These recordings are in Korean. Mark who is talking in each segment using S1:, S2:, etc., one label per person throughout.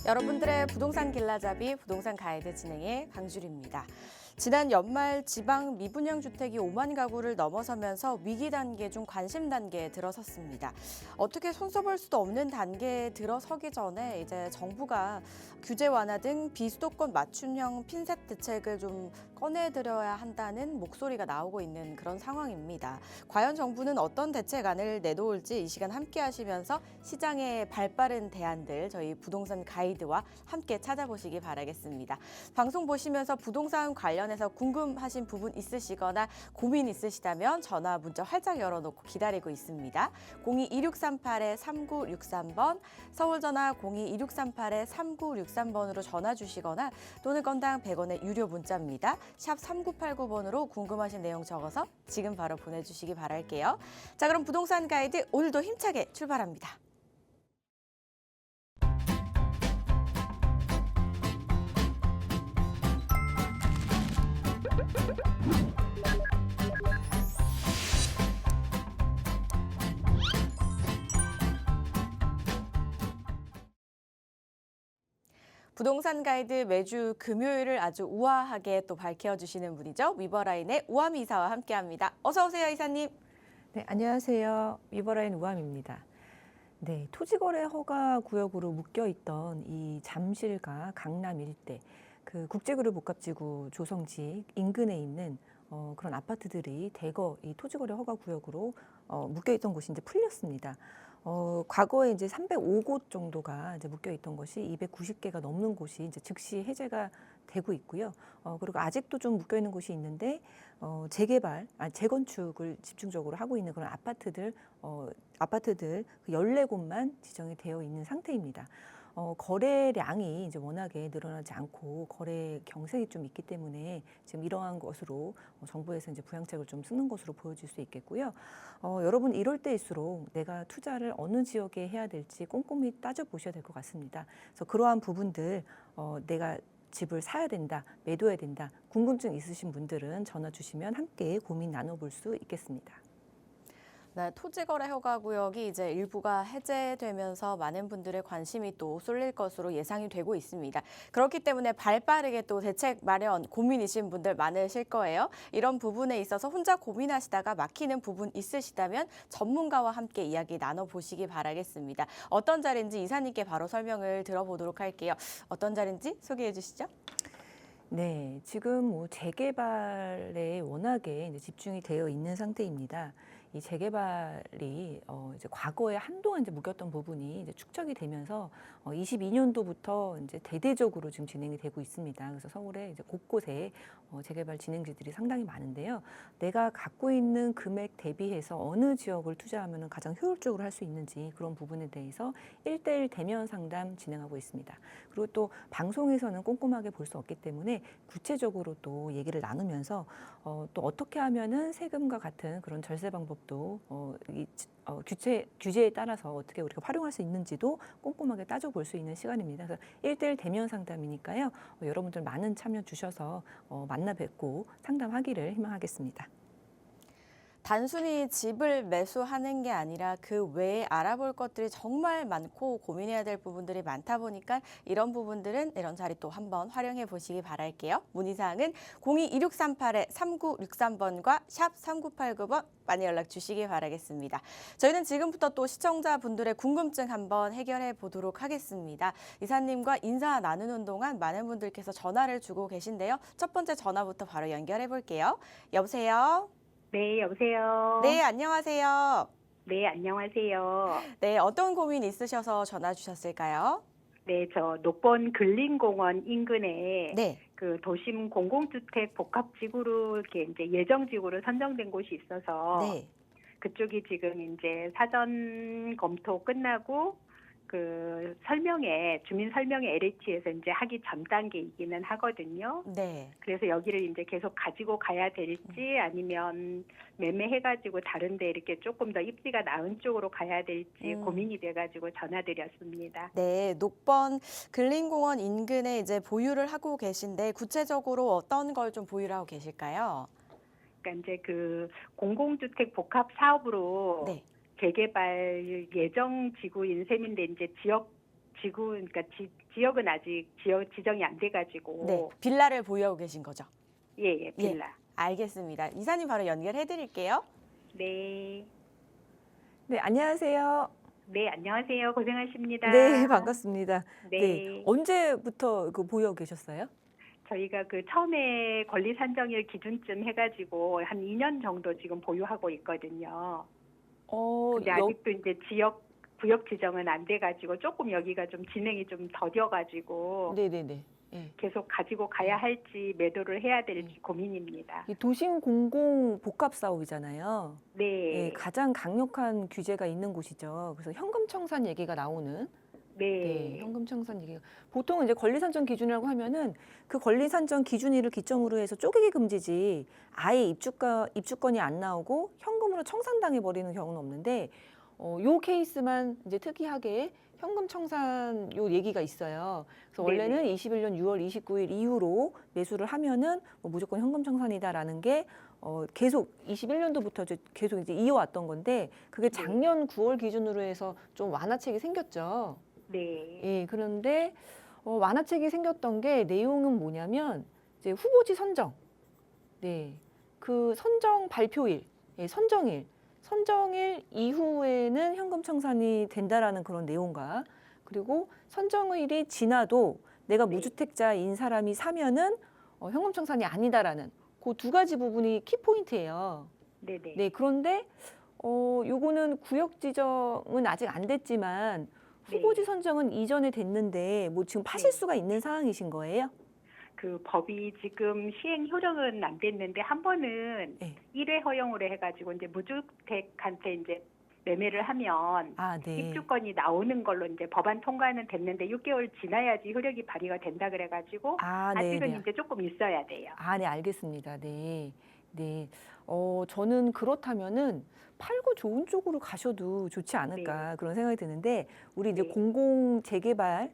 S1: 여러분들의 부동산 길라잡이 부동산 가이드 진행의 강주리입니다. 지난 연말 지방 미분양 주택이 5만 가구를 넘어서면서 위기 단계 중 관심 단계에 들어섰습니다. 어떻게 손써볼 수도 없는 단계에 들어서기 전에 이제 정부가 규제 완화 등 비수도권 맞춤형 핀셋 대책을 좀 꺼내드려야 한다는 목소리가 나오고 있는 그런 상황입니다. 과연 정부는 어떤 대책안을 내놓을지 이 시간 함께 하시면서 시장의 발빠른 대안들 저희 부동산 가이드와 함께 찾아보시기 바라겠습니다. 방송 보시면서 부동산 관련해서 궁금하신 부분 있으시거나 고민 있으시다면 전화 문자 활짝 열어놓고 기다리고 있습니다. 02-2638-3963번, 서울 전화 02-2638-3963번으로 전화 주시거나 또는 건당 100원의 유료 문자입니다. 샵 3989번으로 궁금하신 내용 적어서 지금 바로 보내주시기 바랄게요. 자, 그럼 부동산 가이드 오늘도 힘차게 출발합니다. 부동산 가이드 매주 금요일을 아주 우아하게 또 밝혀주시는 분이죠. 위버라인의 우암 이사와 함께합니다. 어서 오세요, 이사님.
S2: 네, 안녕하세요. 위버라인 우암입니다. 네, 토지거래 허가 구역으로 묶여있던 이 잠실과 강남 일대, 그 국제그룹 복합지구 조성지 인근에 있는 그런 아파트들이 대거 이 토지거래 허가 구역으로 묶여있던 곳이 이제 풀렸습니다. 과거에 이제 305곳 정도가 이제 묶여있던 것이 290개가 넘는 곳이 이제 즉시 해제가 되고 있고요. 그리고 아직도 좀 묶여있는 곳이 있는데 재건축을 집중적으로 하고 있는 그런 아파트들 그 14곳만 지정이 되어 있는 상태입니다. 거래량이 이제 워낙에 늘어나지 않고 거래 경색이 좀 있기 때문에 지금 이러한 것으로 정부에서 이제 부양책을 좀 쓰는 것으로 보여질 수 있겠고요. 여러분 이럴 때일수록 내가 투자를 어느 지역에 해야 될지 꼼꼼히 따져보셔야 될 것 같습니다. 그래서 그러한 부분들 내가 집을 사야 된다, 매도해야 된다, 궁금증 있으신 분들은 전화 주시면 함께 고민 나눠볼 수 있겠습니다.
S1: 네, 토지거래 허가 구역이 이제 일부가 해제되면서 많은 분들의 관심이 또 쏠릴 것으로 예상이 되고 있습니다. 그렇기 때문에 발빠르게 또 대책 마련 고민이신 분들 많으실 거예요. 이런 부분에 있어서 혼자 고민하시다가 막히는 부분 있으시다면 전문가와 함께 이야기 나눠보시기 바라겠습니다. 어떤 자리인지 이사님께 바로 설명을 들어보도록 할게요. 어떤 자리인지 소개해 주시죠.
S2: 네, 지금 뭐 재개발에 워낙에 이제 집중이 되어 있는 상태입니다. 이 재개발이 이제 과거에 한동안 이제 묶였던 부분이 이제 축적이 되면서 22년도부터 이제 대대적으로 지금 진행이 되고 있습니다. 그래서 서울에 이제 곳곳에 재개발 진행지들이 상당히 많은데요. 내가 갖고 있는 금액 대비해서 어느 지역을 투자하면 가장 효율적으로 할 수 있는지 그런 부분에 대해서 1:1 대면 상담 진행하고 있습니다. 그리고 또 방송에서는 꼼꼼하게 볼 수 없기 때문에 구체적으로 또 얘기를 나누면서 또 어떻게 하면은 세금과 같은 그런 절세 방법도 규제에 따라서 어떻게 우리가 활용할 수 있는지도 꼼꼼하게 따져볼 수 있는 시간입니다. 그래서 1:1 대면 상담이니까요. 여러분들 많은 참여 주셔서 만나 뵙고 상담하기를 희망하겠습니다.
S1: 단순히 집을 매수하는 게 아니라 그 외에 알아볼 것들이 정말 많고 고민해야 될 부분들이 많다 보니까 이런 부분들은 이런 자리 또 한번 활용해 보시기 바랄게요. 문의사항은 02-2638-3963번과 샵 3989번 많이 연락 주시기 바라겠습니다. 저희는 지금부터 또 시청자분들의 궁금증 한번 해결해 보도록 하겠습니다. 이사님과 인사 나누는 동안 많은 분들께서 전화를 주고 계신데요. 첫 번째 전화부터 바로 연결해 볼게요. 여보세요?
S3: 네, 여보세요.
S1: 네, 안녕하세요.
S3: 네, 안녕하세요.
S1: 네, 어떤 고민 있으셔서 전화 주셨을까요?
S3: 네, 저 녹본 근린공원 인근에
S1: 네.
S3: 그 도심 공공주택 복합지구로 이렇게 이제 예정지구로 선정된 곳이 있어서
S1: 네.
S3: 그쪽이 지금 이제 사전 검토 끝나고 그 주민 설명회 LH에서 이제 하기 전 단계이기는 하거든요.
S1: 네.
S3: 그래서 여기를 이제 계속 가지고 가야 될지 아니면 매매해가지고 다른데 이렇게 조금 더 입지가 나은 쪽으로 가야 될지 고민이 돼가지고 전화드렸습니다.
S1: 네, 녹번 근린공원 인근에 이제 보유를 하고 계신데 구체적으로 어떤 걸 좀 보유를 하고 계실까요?
S3: 그러니까 이제 그 공공주택 복합 사업으로
S1: 네.
S3: 재개발 예정 지구인 셈인데 이제 지역 그러니까 지역은 아직 지정이 안 돼가지고.
S1: 네, 빌라를 보유하고 계신 거죠?
S3: 예, 빌라.
S1: 알겠습니다. 이사님 바로 연결해 드릴게요.
S3: 네.
S2: 네, 안녕하세요.
S3: 네, 안녕하세요. 고생하십니다.
S2: 네, 반갑습니다.
S3: 네.
S2: 네, 언제부터 보유하고 계셨어요?
S3: 저희가 그 처음에 권리 산정일 기준쯤 해가지고 한 2년 정도 지금 보유하고 있거든요. 근데 아직도 이제 구역 지정은 안 돼가지고 조금 여기가 좀 진행이 좀 더뎌가지고
S2: 네네네. 네.
S3: 계속 가지고 가야 할지 매도를 해야 될지 고민입니다.
S2: 이 도심 공공 복합 사업이잖아요.
S3: 네.
S2: 네, 가장 강력한 규제가 있는 곳이죠. 그래서 현금 청산 얘기가 나오는. 네, 현금 청산 얘기가 보통 이제 권리 산정 기준이라고 하면은 그 권리 산정 기준일을 기점으로 해서 쪼개기 금지지 아예 입주권이 안 나오고 현금으로 청산당해 버리는 경우는 없는데 요 케이스만 이제 특이하게 현금 청산 요 얘기가 있어요. 그래서 원래는 21년 6월 29일 이후로 매수를 하면은 뭐 무조건 현금 청산이다라는 게 계속 21년도부터 계속 이제 이어왔던 건데 그게 작년 9월 기준으로 해서 좀 완화책이 생겼죠.
S3: 네.
S2: 예, 그런데 완화책이 생겼던 게 내용은 뭐냐면 이제 후보지 선정, 네, 그 선정 발표일, 선정일 이후에는 현금 청산이 된다라는 그런 내용과 그리고 선정일이 지나도 내가 무주택자인 사람이 사면은 현금 청산이 아니다라는 그 두 가지 부분이 키포인트예요.
S3: 네네.
S2: 네, 그런데 요거는 구역 지정은 아직 안 됐지만 후보지 선정은 이전에 됐는데 뭐 지금 파실 수가 있는 상황이신 거예요?
S3: 그 법이 지금 시행 효력은 안 됐는데 한 번은 1회 허용으로 해가지고 이제 무주택한테 이제 매매를 하면 입주권이 나오는 걸로 이제 법안 통과는 됐는데 6개월 지나야지 효력이 발휘가 된다 그래가지고 아직은 이제 조금 있어야 돼요.
S2: 네, 알겠습니다. 네. 저는 그렇다면은 팔고 좋은 쪽으로 가셔도 좋지 않을까 그런 생각이 드는데 우리 이제 공공재개발에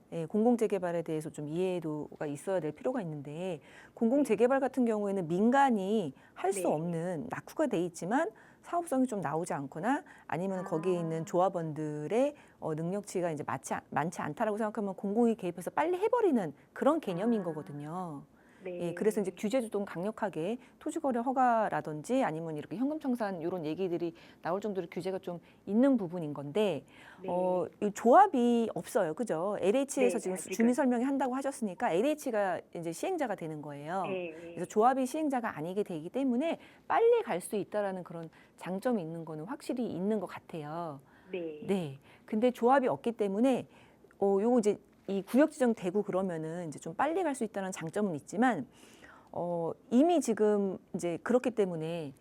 S2: 대해서 좀 이해도가 있어야 될 필요가 있는데 공공재개발 같은 경우에는 민간이 할 수 없는 낙후가 돼 있지만 사업성이 좀 나오지 않거나 아니면 거기에 있는 조합원들의 능력치가 이제 많지 않다라고 생각하면 공공이 개입해서 빨리 해버리는 그런 개념인 거거든요. 예, 그래서 이제 규제도 좀 강력하게 토지거래 허가라든지 아니면 이렇게 현금 청산 이런 얘기들이 나올 정도로 규제가 좀 있는 부분인 건데 이 조합이 없어요, 그죠? LH에서 지금 주민 설명회 한다고 하셨으니까 LH가 이제 시행자가 되는 거예요. 그래서 조합이 시행자가 아니게 되기 때문에 빨리 갈 수 있다라는 그런 장점이 있는 거는 확실히 있는 것 같아요. 네. 근데 조합이 없기 때문에 요거 이제 이 구역 지정되고 그러면은 이제 좀 빨리 갈 수 있다는 장점은 있지만 이미 지금 이제 그렇기 때문에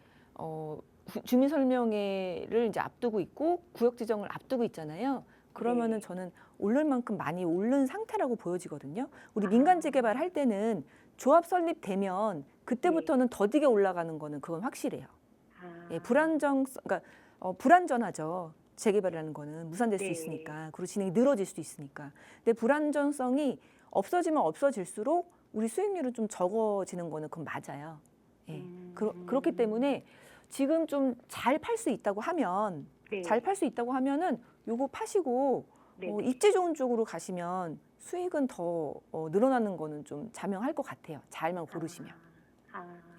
S2: 주민 설명회를 이제 앞두고 있고 구역 지정을 앞두고 있잖아요. 그러면은 저는 오를 만큼 많이 오른 상태라고 보여지거든요. 우리 민간 재개발 할 때는 조합 설립되면 그때부터는 더디게 올라가는 거는 그건 확실해요. 예, 그러니까 불안전하죠. 재개발이라는 거는 무산될 수 있으니까 그리고 진행이 늘어질 수도 있으니까. 근데 불안전성이 없어지면 없어질수록 우리 수익률은 좀 적어지는 거는 그건 맞아요. 예. 그렇기 때문에 지금 좀 잘 팔 수 있다고 하면 잘 팔 수 있다고 하면은 요거 파시고 입지 좋은 쪽으로 가시면 수익은 더 늘어나는 거는 좀 자명할 것 같아요. 잘만 고르시면.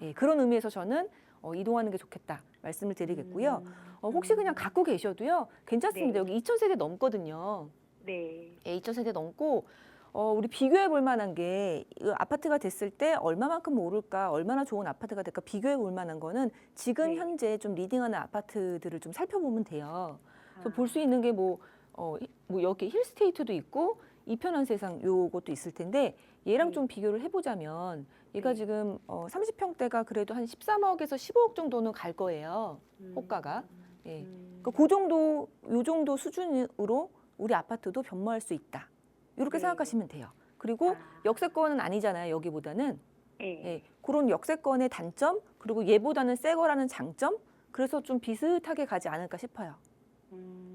S2: 예, 그런 의미에서 저는 이동하는 게 좋겠다 말씀을 드리겠고요. 혹시 그냥 갖고 계셔도요 괜찮습니다. 여기 2,000세대 넘거든요. 예, 2,000세대 넘고 우리 비교해 볼 만한 게 아파트가 됐을 때 얼마만큼 오를까, 얼마나 좋은 아파트가 될까 비교해 볼 만한 거는 지금 현재 좀 리딩하는 아파트들을 좀 살펴보면 돼요. 그래서 볼 수 있는 게 뭐 여기 힐스테이트도 있고 이편한 세상 요것도 있을 텐데 얘랑 좀 비교를 해보자면 얘가 지금 30평대가 그래도 한 13억에서 15억 정도는 갈 거예요. 호가가. 예. 그러니까 요 정도 수준으로 우리 아파트도 변모할 수 있다. 이렇게 생각하시면 돼요. 그리고 역세권은 아니잖아요. 여기보다는. 예. 그런 역세권의 단점 그리고 얘보다는 새 거라는 장점 그래서 좀 비슷하게 가지 않을까 싶어요.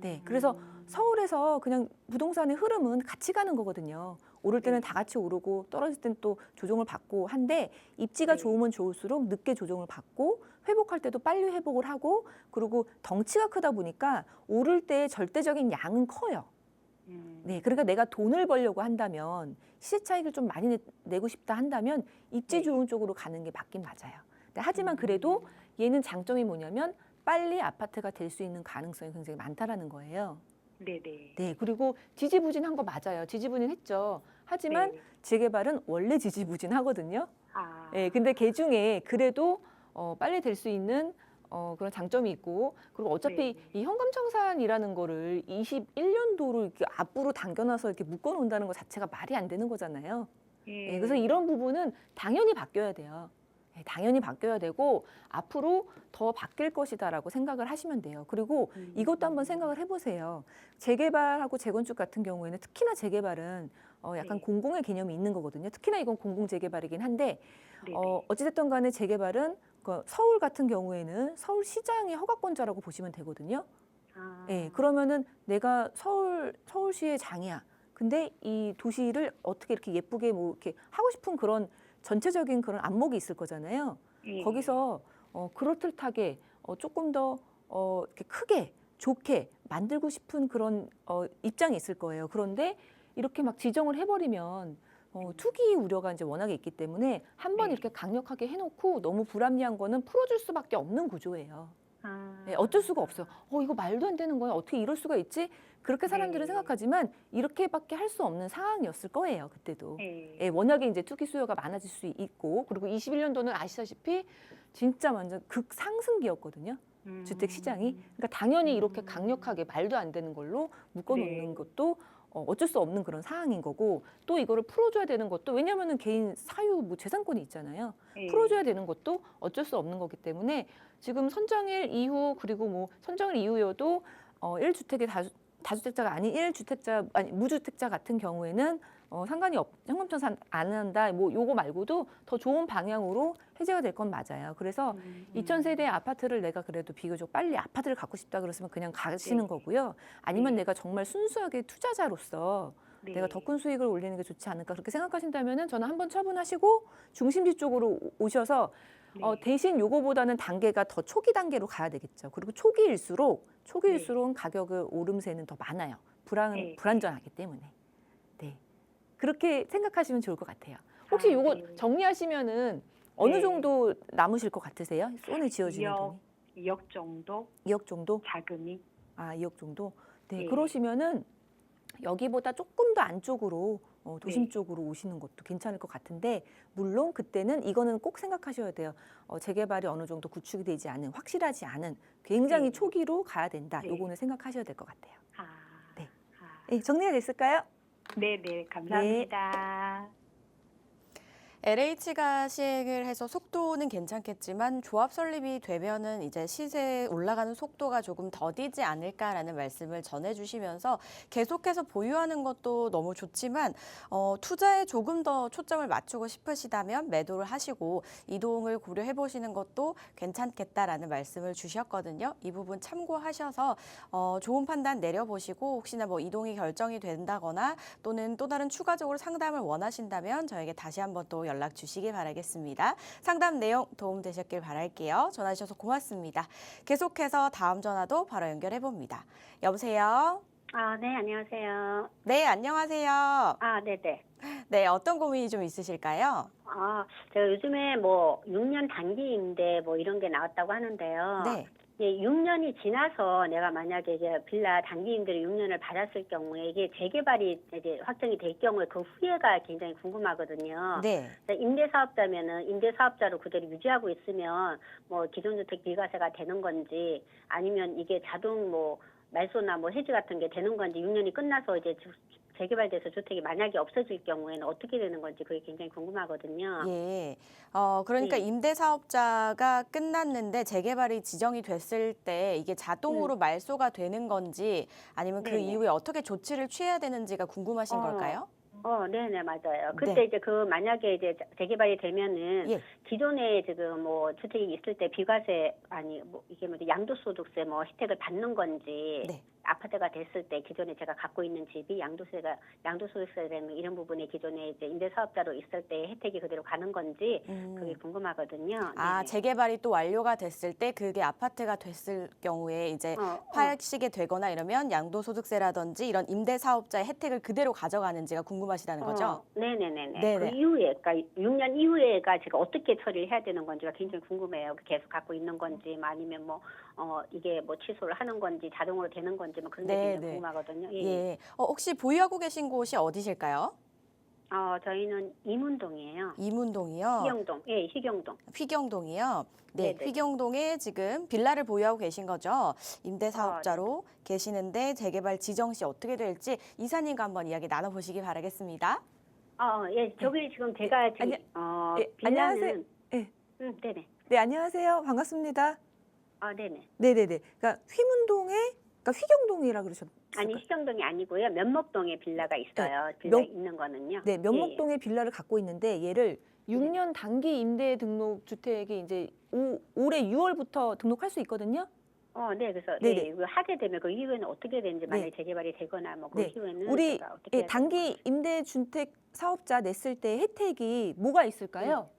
S2: 네, 그래서 서울에서 그냥 부동산의 흐름은 같이 가는 거거든요. 오를 때는 다 같이 오르고 떨어질 때는 또 조정을 받고 한데 입지가 좋으면 좋을수록 늦게 조정을 받고 회복할 때도 빨리 회복을 하고 그리고 덩치가 크다 보니까 오를 때 절대적인 양은 커요. 네, 그러니까 내가 돈을 벌려고 한다면 시세 차익을 좀 많이 내고 싶다 한다면 입지
S3: 네.
S2: 좋은 쪽으로 가는 게 맞긴 맞아요. 네, 하지만 그래도 얘는 장점이 뭐냐면 빨리 아파트가 될 수 있는 가능성이 굉장히 많다라는 거예요.
S3: 네네.
S2: 네, 그리고 지지부진한 거 맞아요. 지지부진했죠. 하지만
S3: 네.
S2: 재개발은 원래 지지부진하거든요.
S3: 아.
S2: 네, 근데 그 중에 그래도 빨리 될 수 있는 그런 장점이 있고, 그리고 어차피
S3: 네.
S2: 이 현감청산이라는 거를 21년도로 이렇게 앞으로 당겨놔서 이렇게 묶어놓는다는 것 자체가 말이 안 되는 거잖아요.
S3: 예.
S2: 네, 그래서 이런 부분은 당연히 바뀌어야 돼요. 네, 당연히 바뀌어야 되고 앞으로 더 바뀔 것이다라고 생각을 하시면 돼요. 그리고 이것도 한번 생각을 해보세요. 재개발하고 재건축 같은 경우에는 특히나 재개발은 약간
S3: 네.
S2: 공공의 개념이 있는 거거든요. 특히나 이건 공공 재개발이긴 한데
S3: 네네.
S2: 어찌됐든 간에 재개발은 서울 같은 경우에는 서울시장의 허가권자라고 보시면 되거든요.
S3: 아.
S2: 예, 그러면은 내가 서울시의 장이야. 근데 이 도시를 어떻게 이렇게 예쁘게 뭐 이렇게 하고 싶은 그런 전체적인 그런 안목이 있을 거잖아요.
S3: 예.
S2: 거기서 그럴듯하게 조금 더 이렇게 크게 좋게 만들고 싶은 그런 입장이 있을 거예요. 그런데 이렇게 막 지정을 해버리면 투기 우려가 이제 워낙에 있기 때문에 한번
S3: 네.
S2: 이렇게 강력하게 해놓고 너무 불합리한 거는 풀어줄 수밖에 없는 구조예요.
S3: 아.
S2: 네, 어쩔 수가 없어요. 이거 말도 안 되는 거야. 어떻게 이럴 수가 있지? 그렇게 사람들은
S3: 네.
S2: 생각하지만 이렇게밖에 할 수 없는 상황이었을 거예요. 그때도.
S3: 예.
S2: 예, 워낙에 이제 투기 수요가 많아질 수 있고, 그리고 21년도는 아시다시피 진짜 완전 극상승기였거든요. 주택 시장이. 그러니까 당연히 이렇게 강력하게 말도 안 되는 걸로 묶어놓는
S3: 네.
S2: 것도 어쩔 수 없는 그런 상황인 거고, 또 이거를 풀어줘야 되는 것도, 왜냐하면은 개인 사유 뭐 재산권이 있잖아요.
S3: 예.
S2: 풀어줘야 되는 것도 어쩔 수 없는 거기 때문에 지금 선정일 이후, 그리고 뭐 선정일 이후여도 1주택의 다주택자가 아닌 1주택자 아니 무주택자 같은 경우에는 상관이 현금청산 안 한다. 뭐 요거 말고도 더 좋은 방향으로 해제가 될 건 맞아요. 그래서 2000세대 아파트를 내가 그래도 비교적 빨리 아파트를 갖고 싶다 그러시면 그냥 가시는
S3: 네.
S2: 거고요. 아니면
S3: 네.
S2: 내가 정말 순수하게 투자자로서
S3: 네.
S2: 내가 더 큰 수익을 올리는 게 좋지 않을까 그렇게 생각하신다면은 저는 한번 처분하시고 중심지 쪽으로 오셔서
S3: 네.
S2: 대신 요거보다는 단계가 더 초기 단계로 가야 되겠죠. 그리고 초기일수록 가격의 오름세는 더 많아요.
S3: 네.
S2: 불안전하기 때문에. 네. 그렇게 생각하시면 좋을 것 같아요. 혹시
S3: 아,
S2: 요거
S3: 네.
S2: 정리하시면은 어느
S3: 네.
S2: 정도 남으실 것 같으세요? 손에 쥐어지는 돈이?
S3: 2억 정도
S2: 2억 정도?
S3: 자금이.
S2: 2억 정도? 네.
S3: 네.
S2: 그러시면은 여기보다 조금 더 안쪽으로 도심
S3: 네.
S2: 쪽으로 오시는 것도 괜찮을 것 같은데, 물론 그때는 이거는 꼭 생각하셔야 돼요. 재개발이 어느 정도 구축이 되지 않은, 확실하지 않은 굉장히
S3: 네.
S2: 초기로 가야 된다.
S3: 네.
S2: 요거는 생각하셔야 될 것 같아요.
S3: 아.
S2: 네.
S3: 아.
S2: 네, 정리가 됐을까요?
S3: 네, 감사합니다.
S1: LH가 시행을 해서 속도는 괜찮겠지만 조합 설립이 되면은 이제 시세 올라가는 속도가 조금 더디지 않을까라는 말씀을 전해주시면서 계속해서 보유하는 것도 너무 좋지만 투자에 조금 더 초점을 맞추고 싶으시다면 매도를 하시고 이동을 고려해 보시는 것도 괜찮겠다라는 말씀을 주셨거든요. 이 부분 참고하셔서 좋은 판단 내려보시고 혹시나 뭐 이동이 결정이 된다거나 또는 또 다른 추가적으로 상담을 원하신다면 저에게 다시 한번 또 연락 주시기 바라겠습니다. 상담 내용 도움되셨길 바랄게요. 전화 주셔서 고맙습니다. 계속해서 다음 전화도 바로 연결해 봅니다. 여보세요?
S4: 네, 안녕하세요.
S1: 네, 안녕하세요.
S4: 네네.
S1: 네, 어떤 고민이 좀 있으실까요?
S4: 제가 요즘에 뭐 6년 단기 임대 뭐 이런 게 나왔다고 하는데요.
S1: 네.
S4: 6년이 지나서 내가 만약에 이제 빌라 단기 임대를 6년을 받았을 경우에 이게 재개발이 이제 확정이 될 경우에 그 후회가 굉장히 궁금하거든요.
S1: 네.
S4: 임대 사업자면은 임대 사업자로 그대로 유지하고 있으면 뭐 기존 주택 비과세가 되는 건지 아니면 이게 자동 뭐 말소나 뭐 해지 같은 게 되는 건지 6년이 끝나서 이제 재개발돼서 주택이 만약에 없어질 경우에는 어떻게 되는 건지 그게 굉장히 궁금하거든요.
S1: 예. 그러니까
S4: 네.
S1: 임대 사업자가 끝났는데 재개발이 지정이 됐을 때 이게 자동으로 말소가 되는 건지 아니면 그
S4: 네네.
S1: 이후에 어떻게 조치를 취해야 되는지가 궁금하신 걸까요?
S4: 네네, 맞아요. 그때
S1: 네.
S4: 이제 만약에 이제 재개발이 되면은
S1: 예.
S4: 기존에 지금 뭐 주택이 있을 때 비과세, 아니, 뭐 이게 뭐 양도소득세 뭐 혜택을 받는 건지,
S1: 네.
S4: 아파트가 됐을 때 기존에 제가 갖고 있는 집이 양도소득세라는 이런 부분에 기존에 이제 임대사업자로 있을 때 혜택이 그대로 가는 건지 그게 궁금하거든요.
S1: 아,
S4: 네네.
S1: 재개발이 또 완료가 됐을 때 그게 아파트가 됐을 경우에 이제 파시게 되거나 이러면 양도소득세라든지 이런 임대사업자의 혜택을 그대로 가져가는지가 궁금하시다는 거죠?
S4: 네네네네.
S1: 네네.
S4: 그 이후에, 그러니까 6년 이후에가 제가 어떻게 처리를 해야 되는 건지가 굉장히 궁금해요. 계속 갖고 있는 건지, 뭐 아니면 이게 뭐 취소를 하는 건지, 자동으로 되는 건지, 뭐 그런 게
S1: 네네.
S4: 굉장히 궁금하거든요. 예.
S1: 예. 혹시 보유하고 계신 곳이 어디실까요?
S4: 저희는 이문동이에요.
S1: 이문동이요?
S4: 희경동. 예, 희경동.
S1: 휘경동이요? 네,
S4: 네네.
S1: 휘경동에 지금 빌라를 보유하고 계신 거죠? 임대사업자로 계시는데 재개발 지정 시 어떻게 될지 이사님과 한번 이야기 나눠보시기 바라겠습니다.
S4: 예, 저기 지금 제가 지금
S2: 안녕하세요.
S4: 빌라는
S2: 예.
S4: 네네.
S2: 네, 안녕하세요. 반갑습니다.
S4: 네네.
S2: 네네네. 그러니까 휘문동에, 그러니까 휘경동이라 그러셨어요.
S4: 아니, 희경동이 아니고요. 면목동에 빌라가 있어요.
S2: 네,
S4: 빌라 있는 거는요.
S2: 네, 면목동에 빌라를 갖고 있는데 얘를 6년 단기 임대 등록 주택이 이제 올해 6월부터 등록할 수 있거든요.
S4: 네, 그래서
S2: 네네.
S4: 이거 하게 되면 그 이후에는 어떻게 되는지 만약에 재개발이 되거나 뭐 그
S2: 네.
S4: 이후에는
S2: 우리
S4: 제가 어떻게 해야
S2: 단기
S4: 되는 건지.
S2: 임대 주택 사업자 냈을 때 혜택이 뭐가 있을까요?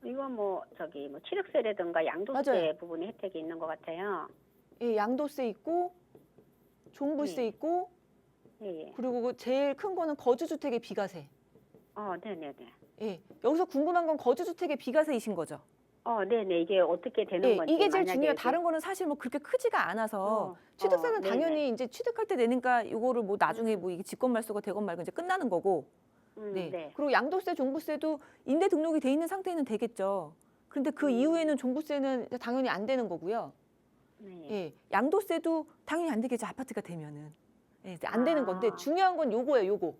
S4: 이거 뭐 저기 뭐 취득세라든가 양도세
S2: 맞아요.
S4: 부분에 혜택이 있는 것 같아요.
S2: 예, 양도세 있고 종부세 있고
S4: 예.
S2: 그리고 그 제일 큰 거는 거주주택의 비과세.
S4: 네네네.
S2: 예, 여기서 궁금한 건 거주주택의 비과세이신 거죠?
S4: 네네. 이게 어떻게 되는
S2: 예,
S4: 건지.
S2: 이게 제일
S4: 만약에
S2: 중요해요.
S4: 이제-
S2: 다른 거는 사실 뭐 그렇게 크지가 않아서 취득세는
S4: 네네.
S2: 당연히 이제 취득할 때 내니까 이거를 뭐 나중에 뭐 이게 직권 말소가 되건 말건 이제 끝나는 거고. 네.
S4: 네.
S2: 그리고 양도세, 종부세도 임대 등록이 돼 있는 상태는 되겠죠. 그런데 그 이후에는 종부세는 당연히 안 되는 거고요.
S4: 네.
S2: 예, 양도세도 당연히 안 되겠죠. 아파트가 되면은. 예, 이제 안 되는 건데
S4: 아.
S2: 중요한 건 요거예요. 요거.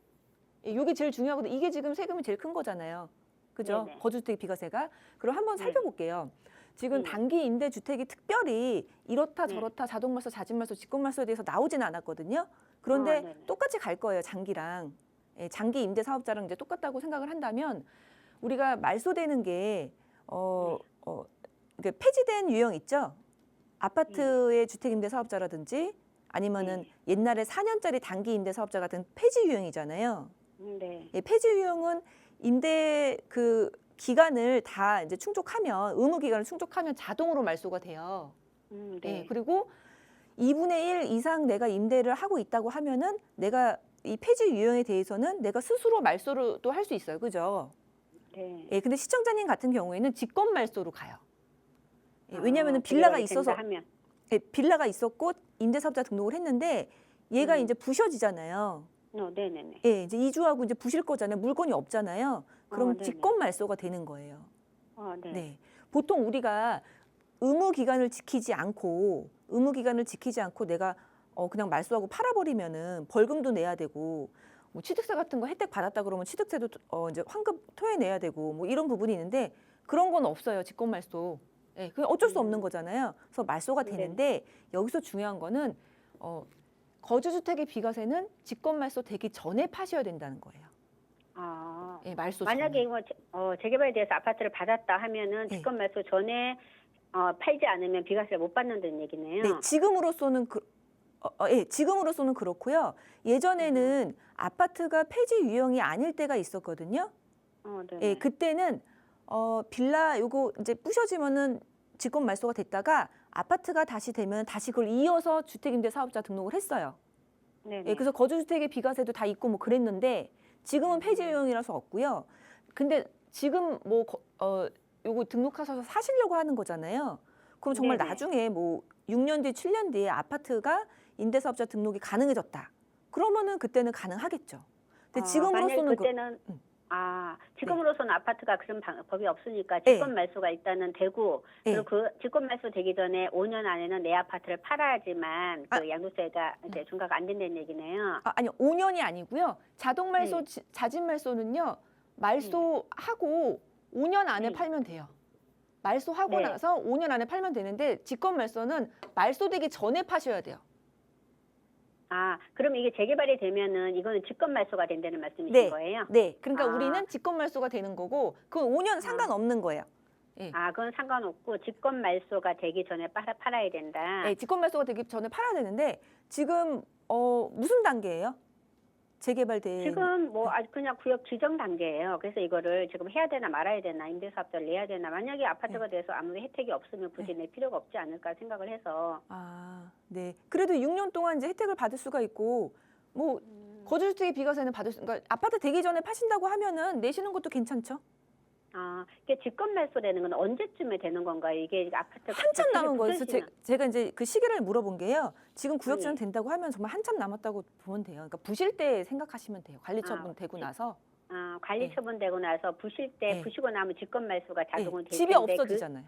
S2: 예, 요게 제일 중요하거든요. 이게 지금 세금이 제일 큰 거잖아요. 그죠?
S4: 네네.
S2: 거주주택 비과세가. 그럼 한번
S4: 네.
S2: 살펴볼게요. 지금
S4: 네.
S2: 단기 임대 주택이 특별히 이렇다
S4: 네.
S2: 저렇다 자동말소, 자진말소, 직권말소에 대해서 나오지는 않았거든요. 그런데
S4: 네네.
S2: 똑같이 갈 거예요. 장기랑. 예, 장기 임대 사업자랑 이제 똑같다고 생각을 한다면 우리가 말소되는 게 이게 폐지된 유형 있죠? 아파트의 주택 임대 사업자라든지 아니면은 옛날에 4년짜리 단기 임대 사업자 같은 폐지 유형이잖아요.
S4: 네.
S2: 예, 폐지 유형은 임대 그 기간을 다 이제 충족하면 의무 기간을 충족하면 자동으로 말소가 돼요.
S4: 네.
S2: 예, 그리고 2분의 1 이상 내가 임대를 하고 있다고 하면은 내가 이 폐지 유형에 대해서는 내가 스스로 말소도 할 수 있어요. 그죠?
S4: 네.
S2: 예, 근데 시청자님 같은 경우에는 직권 말소로 가요. 예, 왜냐하면 빌라가 있어서
S4: 하면.
S2: 예, 빌라가 있었고 임대사업자 등록을 했는데 얘가 이제 부셔지잖아요.
S4: 네네네.
S2: 예, 이제 이주하고 이제 부실 거잖아요. 물건이 없잖아요. 그럼
S4: 네네.
S2: 직권 말소가 되는 거예요.
S4: 네.
S2: 네. 보통 우리가 의무 기간을 지키지 않고 내가 그냥 말소하고 팔아버리면은 벌금도 내야 되고 뭐 취득세 같은 거 혜택 받았다 그러면 취득세도 이제 환급 토해내야 되고 뭐 이런 부분이 있는데 그런 건 없어요. 직권 말소. 예, 그게 어쩔 수 없는 거잖아요. 그래서 말소가 되는데 여기서 중요한 거는 거주주택의 비과세는 직권 말소 되기 전에 파셔야 된다는 거예요. 예, 말소
S4: 만약에
S2: 전에.
S4: 이거 재개발에 대해서 아파트를 받았다 하면은 직권 말소 전에 팔지 않으면 비과세를 못 받는다는 얘기네요.
S2: 네, 지금으로서는 지금으로서는 그렇고요. 예전에는 아파트가 폐지 유형이 아닐 때가 있었거든요. 예, 그때는 빌라 요거 이제 부셔지면은 직권 말소가 됐다가 아파트가 다시 되면 다시 그걸 이어서 주택임대사업자 등록을 했어요. 예, 그래서 거주주택의 비과세도 다 있고 뭐 그랬는데 지금은 폐지 유형이라서 없고요. 근데 지금 뭐 요거 등록하셔서 사시려고 하는 거잖아요. 그럼 정말
S4: 네네.
S2: 나중에 뭐 6년 뒤, 7년 뒤에 아파트가 임대사업자 등록이 가능해졌다. 그러면은 그때는 가능하겠죠. 근데 지금으로서는
S4: 그때는 지금으로서는 아파트가 그런 방법이 없으니까 직권 말소가 일단은 되고 그리고 그 직권 말소 되기 전에 5년 안에는 내 아파트를 팔아야지만 그 양도세가 이제 중과가 안 된다는 얘기네요.
S2: 아니요, 5년이 아니고요. 자동 말소, 자진 말소는요. 말소하고 5년 안에 팔면 돼요. 말소하고 나서 5년 안에 팔면 되는데 직권 말소는 말소되기 전에 파셔야 돼요.
S4: 그럼 이게 재개발이 되면은 이거는 직권 말소가 된다는 말씀이신 거예요?
S2: 네. 그러니까 우리는 직권 말소가 되는 거고 그건 5년 상관없는 거예요. 예.
S4: 아, 그건 상관없고 직권 말소가 되기 전에 팔아야 된다.
S2: 예, 직권 말소가 되기 전에 팔아야 되는데 지금 무슨 단계예요? 재개발된
S4: 지금 뭐 아직 그냥 구역 지정 단계예요. 그래서 이거를 지금 해야 되나 말아야 되나, 임대사업자를 내야 되나. 만약에 아파트가 돼서 아무 혜택이 없으면 굳이 낼 필요가 없지 않을까 생각을 해서.
S2: 아, 네. 그래도 6년 동안 이제 혜택을 받을 수가 있고 뭐 거주주택의 비과세는 받을 수, 그러니까 아파트 되기 전에 파신다고 하면은 내시는 것도 괜찮죠?
S4: 아, 이게 직권 말소되는 건 언제쯤에 되는 건가요? 이게 아파트가
S2: 한참 남은 거예요. 그래서
S4: 부서지나?
S2: 제가 이제 그 시기를 물어본 게요. 지금 구역 지정
S4: 네.
S2: 된다고 하면 정말 한참 남았다고 보면 돼요. 그러니까 부실 때 생각하시면 돼요. 관리 처분 되고 나서.
S4: 아, 관리
S2: 네.
S4: 처분되고 나서 부실 때
S2: 네.
S4: 부시고 나면 직권 말소가 자동으로 될
S2: 집이
S4: 텐데
S2: 없어지잖아요.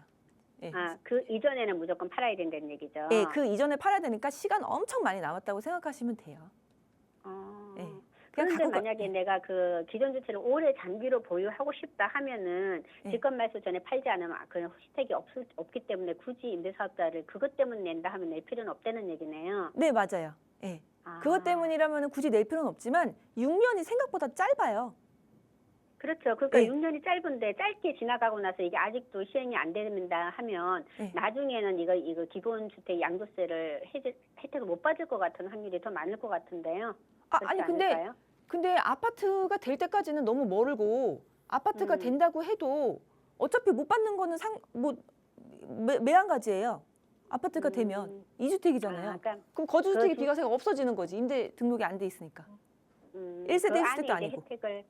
S4: 그 이전에는 무조건 팔아야 된다는 얘기죠.
S2: 네, 그 이전에 팔아야 되니까 시간 엄청 많이 남았다고 생각하시면 돼요. 네. 그냥
S4: 그런데
S2: 갖고
S4: 만약에 내가 그 기존 주택을 오래 장기로 보유하고 싶다 하면은
S2: 네.
S4: 직권 말소 전에 팔지 않으면 그 혜택이 없기 때문에 굳이 임대사업자를 그것 때문에 낸다 하면 낼 필요는 없다는 얘기네요.
S2: 네, 맞아요. 네.
S4: 아,
S2: 그것 때문이라면 굳이 낼 필요는 없지만 6년이 생각보다 짧아요.
S4: 그렇죠. 그러니까
S2: 네.
S4: 6년이 짧은데 짧게 지나가고 나서 이게 아직도 시행이 안 된다 하면
S2: 네.
S4: 나중에는 이거 기본 주택 양도세를 혜택을 못 받을 것 같은 확률이 더 많을 것 같은데요.
S2: 아니 근데 아파트가 될 때까지는 너무 멀고 아파트가 된다고 해도 어차피 못 받는 거는 매한가지예요. 아파트가 되면 2주택이잖아요.
S4: 그러니까
S2: 그럼 거주주택의
S4: 그
S2: 비과세가 없어지는 거지. 임대 등록이 안 돼 있으니까. 1세대,
S4: 그
S2: 1주택도
S4: 안에
S2: 아니고.
S4: 이제 혜택을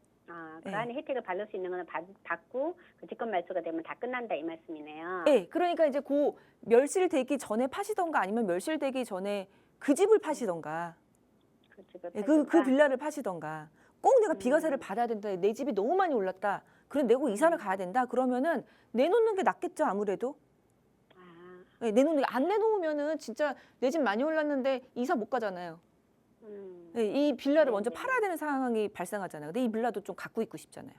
S4: 그
S2: 네.
S4: 안에 혜택을 받을 수 있는 거는 받고 그 직권 말소가 되면 다 끝난다 이 말씀이네요.
S2: 네, 그러니까 이제 그 멸실되기 전에 파시던가 아니면 멸실되기 전에 그 집을 파시던가.
S4: 그 집을
S2: 네,
S4: 팔든가.
S2: 그 빌라를 파시던가. 꼭 내가 비과세를 받아야 된다. 내 집이 너무 많이 올랐다. 그럼 내고 이사를 가야 된다. 그러면은 내놓는 게 낫겠죠, 아무래도.
S4: 아,
S2: 네, 안 내놓으면은 진짜 내 집 많이 올랐는데 이사 못 가잖아요. 네, 이 빌라를 먼저 팔아야 되는 상황이 발생하잖아요. 근데 이 빌라도 좀 갖고 있고 싶잖아요.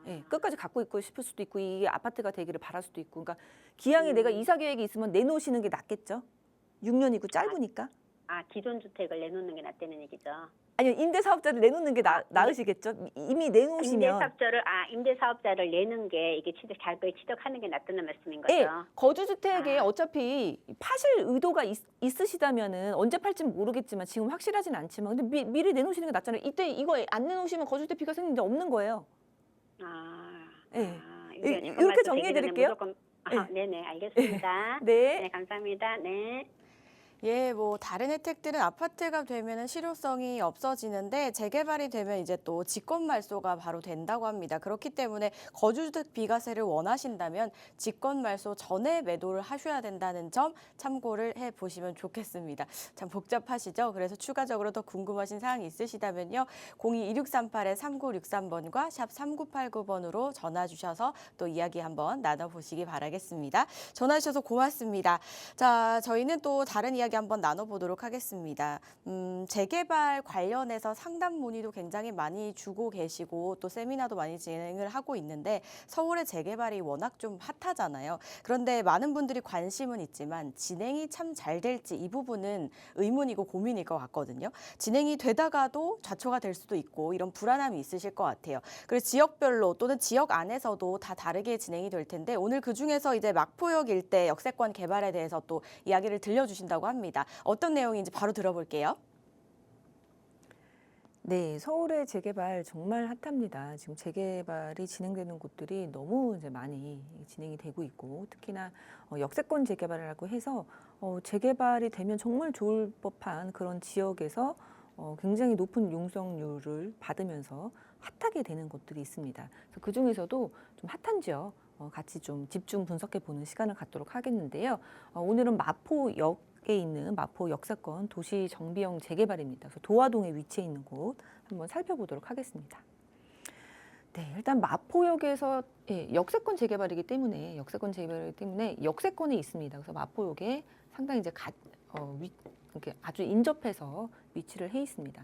S2: 네, 끝까지 갖고 있고 싶을 수도 있고 이게 아파트가 되기를 바랄 수도 있고. 그러니까 기왕에 내가 이사 계획이 있으면 내놓으시는 게 낫겠죠. 6년이고 짧으니까.
S4: 기존 주택을 내놓는 게 낫다는 얘기죠.
S2: 아니요, 임대사업자를 내놓는 게 나으시겠죠. 이미 내놓으시면.
S4: 임대사업자를 내는 게 이게 자금을 취득하는 게 낫다는 말씀인 거죠.
S2: 네, 거주주택에 어차피 파실 의도가 있으시다면은 언제 팔지는 모르겠지만 지금 확실하진 않지만 근데 미리 내놓으시는 게 낫잖아요. 이때 이거 안 내놓으시면 거주주택 비과세는 이제 없는 거예요. 네. 이렇게 정리해 드릴게요.
S4: 네네, 알겠습니다.
S2: 네.
S4: 네, 감사합니다. 네.
S1: 예, 뭐 다른 혜택들은 아파트가 되면은 실효성이 없어지는데 재개발이 되면 이제 또 직권 말소가 바로 된다고 합니다. 그렇기 때문에 거주주택 비과세를 원하신다면 직권 말소 전에 매도를 하셔야 된다는 점 참고를 해 보시면 좋겠습니다. 참 복잡하시죠? 그래서 추가적으로 더 궁금하신 사항이 있으시다면요. 02-2638-3963번과 샵 3989번으로 전화 주셔서 또 이야기 한번 나눠보시기 바라겠습니다. 전화 주셔서 고맙습니다. 자, 저희는 또 다른 이야기 한번 나눠보도록 하겠습니다. 재개발 관련해서 상담 문의도 굉장히 많이 주고 계시고 또 세미나도 많이 진행을 하고 있는데 서울의 재개발이 워낙 좀 핫하잖아요. 그런데 많은 분들이 관심은 있지만 진행이 참 잘 될지 이 부분은 의문이고 고민일 것 같거든요. 진행이 되다가도 좌초가 될 수도 있고 이런 불안함이 있으실 것 같아요. 그래서 지역별로 또는 지역 안에서도 다 다르게 진행이 될 텐데 오늘 그중에서 이제 마포역 일대 역세권 개발에 대해서 또 이야기를 들려주신다고 합니다. 어떤 내용인지 바로 들어볼게요.
S2: 네, 서울의 재개발 정말 핫합니다. 지금 재개발이 진행되는 곳들이 너무 이제 많이 진행이 되고 있고 특히나 역세권 재개발이라고 해서 재개발이 되면 정말 좋을 법한 그런 지역에서 굉장히 높은 용적률을 받으면서 핫하게 되는 곳들이 있습니다. 그래서 그 중에서도 좀 핫한 지역 같이 좀 집중 분석해 보는 시간을 갖도록 하겠는데요. 오늘은 마포역 에 있는 마포 역세권 도시 정비형 재개발입니다. 그래서 도화동에 위치해 있는 곳 한번 살펴보도록 하겠습니다. 네, 일단 마포역에서 역세권 재개발이기 때문에 역세권에 있습니다. 그래서 마포역에 상당히 이제 이렇게 아주 인접해서 위치를 해 있습니다.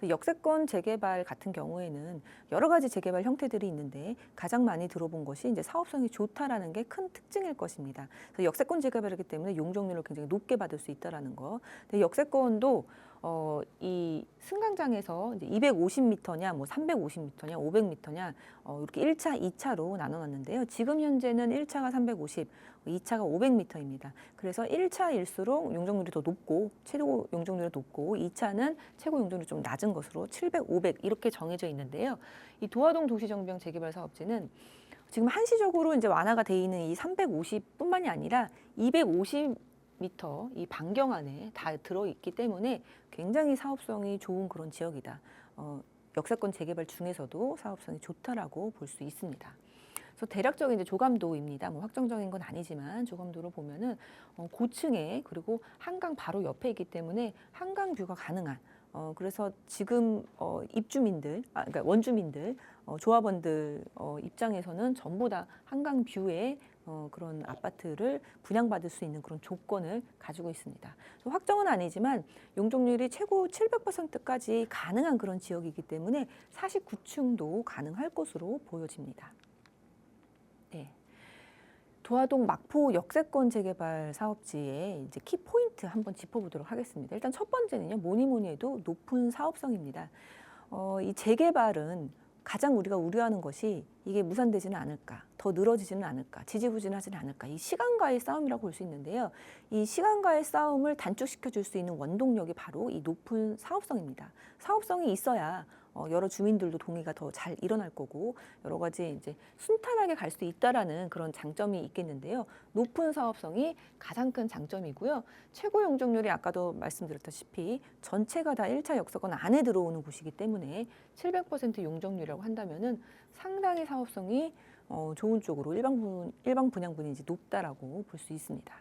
S2: 역세권 재개발 같은 경우에는 여러 가지 재개발 형태들이 있는데 가장 많이 들어본 것이 이제 사업성이 좋다라는 게 큰 특징일 것입니다. 그래서 역세권 재개발이기 때문에 용적률을 굉장히 높게 받을 수 있다라는 거. 근데 역세권도 이 승강장에서 이제 250m냐, 뭐 350m냐, 500m냐 이렇게 1차, 2차로 나눠놨는데요. 지금 현재는 1차가 350, 2차가 500m입니다. 그래서 1차일수록 용적률이 더 높고 최고 용적률이 높고 2차는 최고 용적률이 좀 낮은 것으로 700, 500 이렇게 정해져 있는데요. 이 도화동 도시정비형 재개발 사업지는 지금 한시적으로 이제 완화가 돼 있는 이 350뿐만이 아니라 250m 이 반경 안에 다 들어있기 때문에 굉장히 사업성이 좋은 그런 지역이다. 역세권 재개발 중에서도 사업성이 좋다라고 볼 수 있습니다. 그래서 대략적인 이제 조감도입니다. 뭐 확정적인 건 아니지만 조감도로 보면은 고층에 그리고 한강 바로 옆에 있기 때문에 한강 뷰가 가능한. 그래서 지금 입주민들, 그러니까 원주민들, 조합원들 입장에서는 전부 다 한강 뷰에 그런 아파트를 분양받을 수 있는 그런 조건을 가지고 있습니다. 확정은 아니지만 용적률이 최고 700%까지 가능한 그런 지역이기 때문에 49층도 가능할 것으로 보여집니다. 네. 도화동 마포 역세권 재개발 사업지의 이제 키 포인트 한번 짚어보도록 하겠습니다. 일단 첫 번째는요, 뭐니 해도 높은 사업성입니다. 이 재개발은 가장 우리가 우려하는 것이 이게 무산되지는 않을까, 더 늘어지지는 않을까, 지지부진하지는 않을까, 이 시간과의 싸움이라고 볼 수 있는데요. 이 시간과의 싸움을 단축시켜 줄 수 있는 원동력이 바로 이 높은 사업성입니다. 사업성이 있어야 여러 주민들도 동의가 더 잘 일어날 거고 여러 가지 이제 순탄하게 갈 수 있다라는 그런 장점이 있겠는데요. 높은 사업성이 가장 큰 장점이고요. 최고 용적률이 아까도 말씀드렸다시피 전체가 다 1차 역세권 안에 들어오는 곳이기 때문에 700% 용적률이라고 한다면은 상당히 사업성이 좋은 쪽으로 일방 분양분이 이제 높다라고 볼 수 있습니다.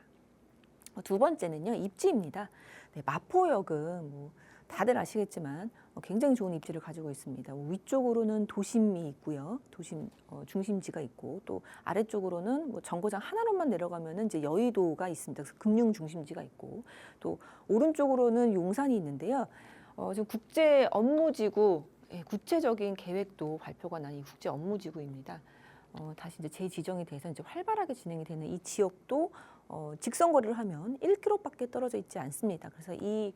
S2: 두 번째는요, 입지입니다. 네, 마포역은 뭐 다들 아시겠지만 굉장히 좋은 입지를 가지고 있습니다. 위쪽으로는 도심이 있고요, 도심 중심지가 있고 또 아래쪽으로는 뭐 정거장 하나로만 내려가면은 이제 여의도가 있습니다. 그래서 금융 중심지가 있고 또 오른쪽으로는 용산이 있는데요. 지금 국제 업무지구 구체적인 계획도 발표가 난 이 국제 업무지구입니다. 다시 이제 재지정이 돼서 이제 활발하게 진행이 되는 이 지역도 직선거리를 하면 1km밖에 떨어져 있지 않습니다. 그래서 이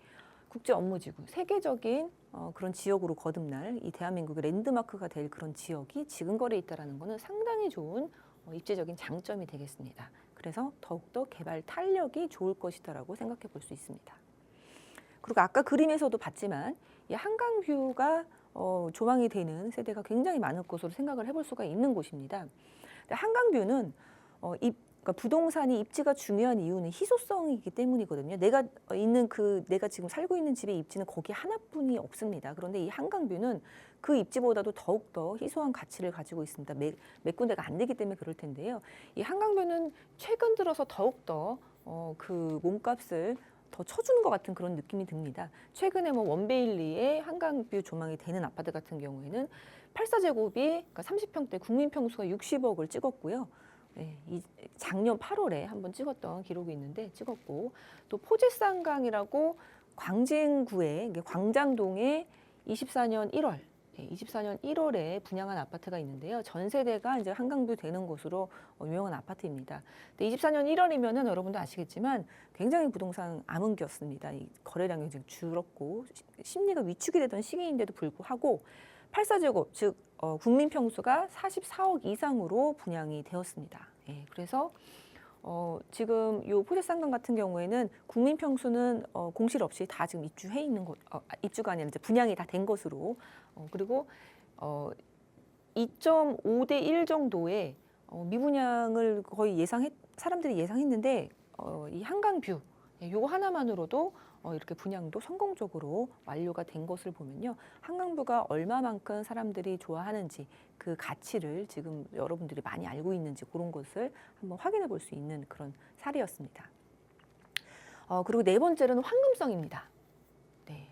S2: 국제 업무지구, 세계적인 그런 지역으로 거듭날 이 대한민국의 랜드마크가 될 그런 지역이 지근거리에 있다는 것은 상당히 좋은 입지적인 장점이 되겠습니다. 그래서 더욱더 개발 탄력이 좋을 것이다라고 생각해 볼 수 있습니다. 그리고 아까 그림에서도 봤지만 이 한강뷰가 조망이 되는 세대가 굉장히 많을 것으로 생각을 해볼 수가 있는 곳입니다. 한강뷰는 그러니까 부동산이 입지가 중요한 이유는 희소성이기 때문이거든요. 내가 지금 살고 있는 집의 입지는 거기 하나뿐이 없습니다. 그런데 이 한강뷰는 그 입지보다도 더욱더 희소한 가치를 가지고 있습니다. 몇 군데가 안 되기 때문에 그럴 텐데요. 이 한강뷰는 최근 들어서 더욱더 그 몸값을 더 쳐주는 것 같은 그런 느낌이 듭니다. 최근에 뭐 원베일리에 한강뷰 조망이 되는 아파트 같은 경우에는 84제곱이 그러니까 30평대 국민평수가 60억을 찍었고요. 네, 작년 8월에 한번 찍었던 기록이 있는데 찍었고 또 포제쌍강이라고 광진구에 광장동에 24년 1월에 분양한 아파트가 있는데요. 전 세대가 이제 한강뷰 되는 곳으로 유명한 아파트입니다. 근데 24년 1월이면은 여러분도 아시겠지만 굉장히 부동산 암흑기였습니다. 이 거래량이 지금 줄었고 심리가 위축이 되던 시기인데도 불구하고 84제곱 즉 국민 평수가 44억 이상으로 분양이 되었습니다. 예, 그래서 지금 요 포제쌍강 같은 경우에는 국민 평수는 공실 없이 다 지금 입주해 있는 곳, 입주가 아니라 이제 분양이 다 된 것으로 그리고 2.5대 1 정도의 미분양을 거의 사람들이 예상했는데 이 한강뷰 요거 하나만으로도 이렇게 분양도 성공적으로 완료가 된 것을 보면요. 한강뷰가 얼마만큼 사람들이 좋아하는지 그 가치를 지금 여러분들이 많이 알고 있는지 그런 것을 한번 확인해 볼 수 있는 그런 사례였습니다. 그리고 네 번째로는 황금성입니다. 네.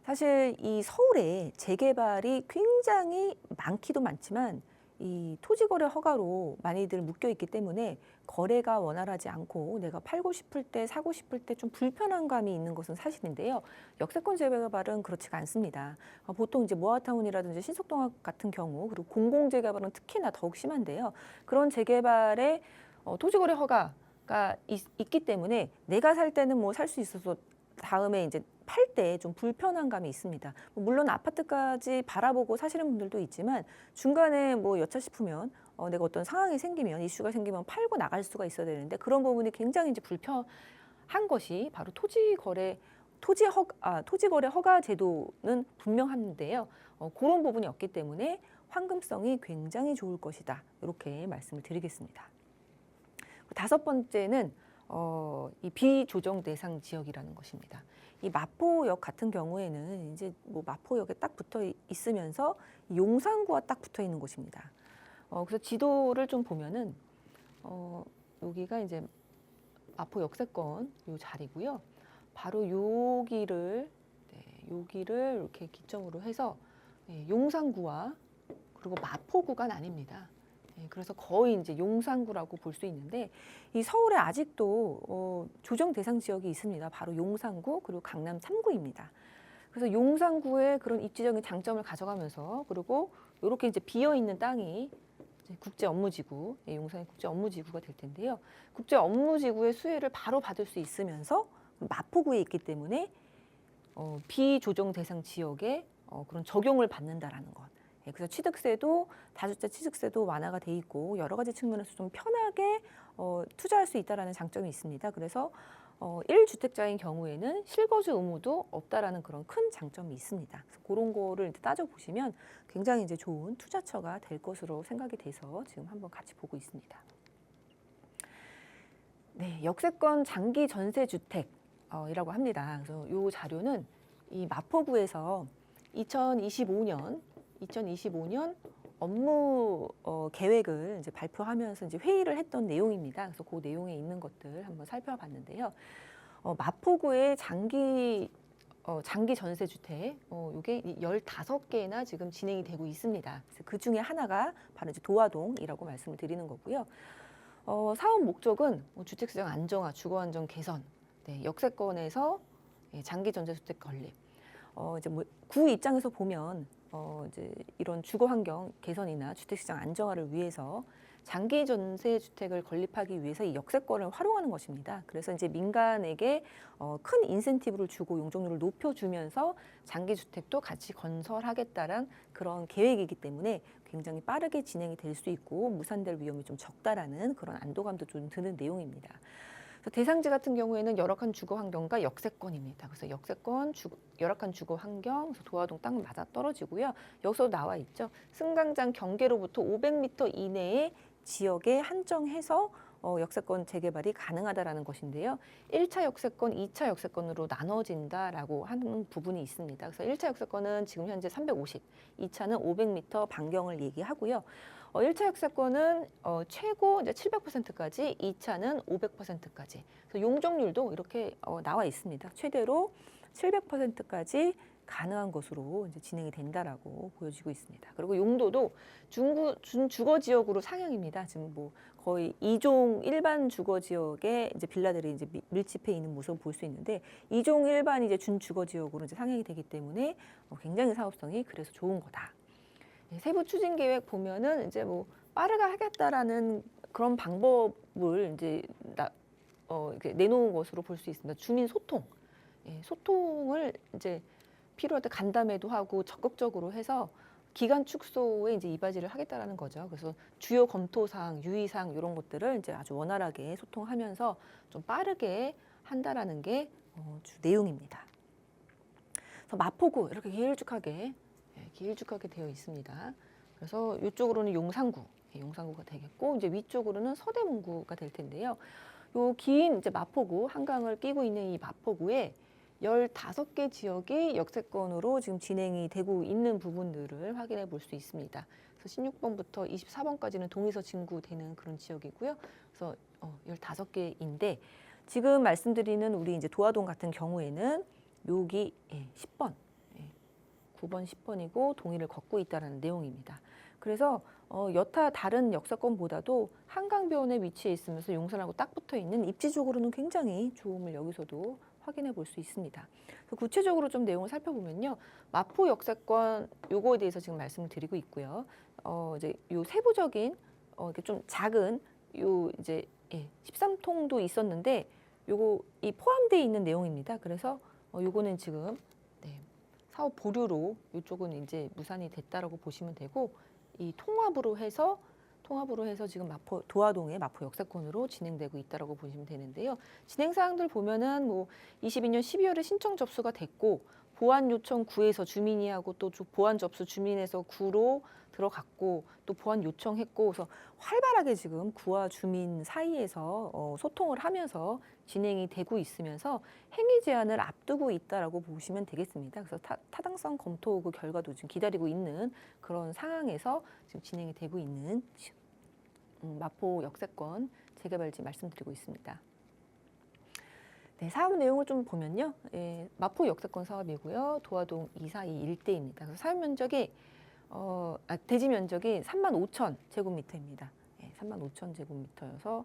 S2: 사실 이 서울에 재개발이 굉장히 많기도 많지만 이 토지거래 허가로 많이들 묶여 있기 때문에 거래가 원활하지 않고 내가 팔고 싶을 때 사고 싶을 때 좀 불편한 감이 있는 것은 사실인데요. 역세권 재개발은 그렇지가 않습니다. 보통 이제 모아타운이라든지 신속동학 같은 경우 그리고 공공재개발은 특히나 더욱 심한데요. 그런 재개발에 토지거래 허가가 있기 때문에 내가 살 때는 뭐 살 수 있어서 다음에 이제 팔 때 좀 불편한 감이 있습니다. 물론 아파트까지 바라보고 사시는 분들도 있지만 중간에 뭐 여차 싶으면 내가 어떤 상황이 생기면 이슈가 생기면 팔고 나갈 수가 있어야 되는데 그런 부분이 굉장히 이제 불편한 것이 바로 토지거래 허가 제도는 분명한데요. 그런 부분이 없기 때문에 황금성이 굉장히 좋을 것이다. 이렇게 말씀을 드리겠습니다. 다섯 번째는 이 비조정 대상 지역이라는 것입니다. 이 마포역 같은 경우에는 이제 뭐 마포역에 딱 붙어 있으면서 용산구와 딱 붙어 있는 곳입니다. 그래서 지도를 좀 보면은 여기가 이제 마포 역세권 요 자리고요. 바로 여기를 이렇게 기점으로 해서 용산구와 그리고 마포구가 나뉩니다. 그래서 거의 이제 용산구라고 볼 수 있는데 이 서울에 아직도 조정 대상 지역이 있습니다. 바로 용산구 그리고 강남 3구입니다. 그래서 용산구의 그런 입지적인 장점을 가져가면서 그리고 이렇게 이제 비어 있는 땅이 이제 국제 업무지구, 용산의 국제 업무지구가 될 텐데요. 국제 업무지구의 수혜를 바로 받을 수 있으면서 마포구에 있기 때문에 비조정 대상 지역에 그런 적용을 받는다라는 것. 그래서 취득세도 다주택 취득세도 완화가 돼 있고 여러 가지 측면에서 좀 편하게 투자할 수 있다라는 장점이 있습니다. 그래서 1주택자인 경우에는 실거주 의무도 없다라는 그런 큰 장점이 있습니다. 그래서 그런 거를 이제 따져 보시면 굉장히 이제 좋은 투자처가 될 것으로 생각이 돼서 지금 한번 같이 보고 있습니다. 네, 역세권 장기 전세 주택이라고 합니다. 그래서 이 자료는 이 마포구에서 2025년 업무 계획을 이제 발표하면서 이제 회의를 했던 내용입니다. 그래서 그 내용에 있는 것들 한번 살펴봤는데요. 마포구의 장기 전세 주택 이게 15개나 지금 진행이 되고 있습니다. 그래서 그 중에 하나가 바로 이제 도화동이라고 말씀을 드리는 거고요. 사업 목적은 주택 시장 안정화, 주거 안정 개선, 역세권에서 장기 전세 주택 건립. 이제 뭐 구 입장에서 보면 이제 이런 주거 환경 개선이나 주택 시장 안정화를 위해서 장기 전세 주택을 건립하기 위해서 이 역세권을 활용하는 것입니다. 그래서 이제 민간에게 큰 인센티브를 주고 용적률을 높여주면서 장기 주택도 같이 건설하겠다란 그런 계획이기 때문에 굉장히 빠르게 진행이 될 수 있고 무산될 위험이 좀 적다라는 그런 안도감도 좀 드는 내용입니다. 대상지 같은 경우에는 열악한 주거 환경과 역세권입니다. 그래서 역세권, 열악한 주거 환경, 그래서 도화동 땅 맞아 떨어지고요. 여기서 나와 있죠. 승강장 경계로부터 500m 이내의 지역에 한정해서 역세권 재개발이 가능하다라는 것인데요. 1차 역세권, 2차 역세권으로 나눠진다라고 하는 부분이 있습니다. 그래서 1차 역세권은 지금 현재 350, 2차는 500m 반경을 얘기하고요. 1차 역세권은 최고 이제 700%까지, 2차는 500%까지. 그래서 용적률도 이렇게 나와 있습니다. 최대로 700%까지 가능한 것으로 이제 진행이 된다라고 보여지고 있습니다. 그리고 용도도 준주거 지역으로 상향입니다. 지금 뭐 거의 2종 일반 주거 지역에 이제 빌라들이 이제 밀집해 있는 모습을 볼 수 있는데 2종 일반 이제 준주거 지역으로 이제 상향이 되기 때문에 굉장히 사업성이 그래서 좋은 거다. 세부 추진 계획 보면은 이제 뭐 빠르게 하겠다라는 그런 방법을 이제 이렇게 내놓은 것으로 볼 수 있습니다. 주민 소통, 소통을 이제 필요할 때 간담회도 하고 적극적으로 해서 기간 축소에 이제 이바지를 하겠다라는 거죠. 그래서 주요 검토사항, 유의사항 이런 것들을 이제 아주 원활하게 소통하면서 좀 빠르게 한다라는 게 주 내용입니다. 그래서 마포구 이렇게 길쭉하게 되어 있습니다. 그래서 이쪽으로는 용산구가 되겠고 이제 위쪽으로는 서대문구가 될 텐데요. 요 긴 이제 마포구 한강을 끼고 있는 이 마포구에 15개 지역이 역세권으로 지금 진행이 되고 있는 부분들을 확인해 볼 수 있습니다. 그래서 16번부터 24번까지는 동의서 진구되는 그런 지역이고요. 그래서 15개인데 지금 말씀드리는 우리 이제 도화동 같은 경우에는 여기 10번, 9번, 10번이고 동의를 걷고 있다는 내용입니다. 그래서 여타 다른 역세권보다도 한강변에 위치해 있으면서 용산하고 딱 붙어 있는 입지적으로는 굉장히 좋음을 여기서도 확인해 볼 수 있습니다. 구체적으로 좀 내용을 살펴보면요, 마포 역세권 요거에 대해서 지금 말씀을 드리고 있고요. 이제 요 세부적인 이렇게 좀 작은 요 이제 13통도 있었는데 요거 이 포함되어 있는 내용입니다. 그래서 요거는 지금 사업 보류로 이쪽은 이제 무산이 됐다라고 보시면 되고 이 통합으로 해서 지금 마포 도화동의 마포 역세권으로 진행되고 있다라고 보시면 되는데요. 진행 사항들 보면은 뭐 22년 12월에 신청 접수가 됐고 보완 요청 9에서 주민이 하고 또 보완 접수 주민에서 9로 들어갔고 또 보완 요청했고 그래서 활발하게 지금 구와 주민 사이에서 소통을 하면서 진행이 되고 있으면서 행위 제한을 앞두고 있다라고 보시면 되겠습니다. 그래서 타당성 검토 그 결과도 지금 기다리고 있는 그런 상황에서 지금 진행이 되고 있는 마포 역세권 재개발지 말씀드리고 있습니다. 네, 사업 내용을 좀 보면요. 마포 역세권 사업이고요. 도화동 242 일대입니다. 그래서 사업 면적이 대지 면적이 35,000 제곱미터입니다. 35,000 제곱미터여서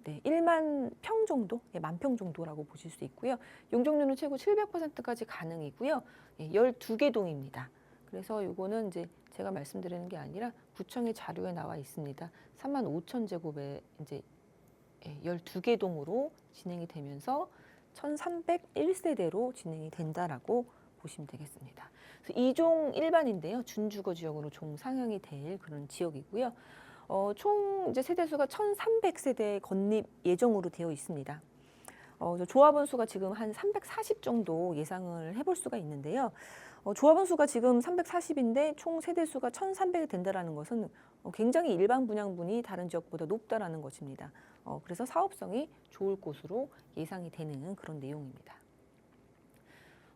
S2: 1만 평 정도, 만 평 정도라고 보실 수 있고요. 용적률은 최고 700%까지 가능이고요. 12개 동입니다. 그래서 이거는 이제 제가 말씀드리는 게 아니라 구청의 자료에 나와 있습니다. 35,000 제곱에 이제 12개 동으로 진행이 되면서 1,301세대로 진행이 된다라고 보시면 되겠습니다. 2종 일반인데요. 준주거 지역으로 총 상향이 될 그런 지역이고요. 총 이제 세대수가 1,300세대 건립 예정으로 되어 있습니다. 조합원 수가 지금 한 340 정도 예상을 해볼 수가 있는데요. 조합원 수가 지금 340인데 총 세대 수가 1,300이 된다라는 것은 굉장히 일반 분양분이 다른 지역보다 높다라는 것입니다. 그래서 사업성이 좋을 곳으로 예상이 되는 그런 내용입니다.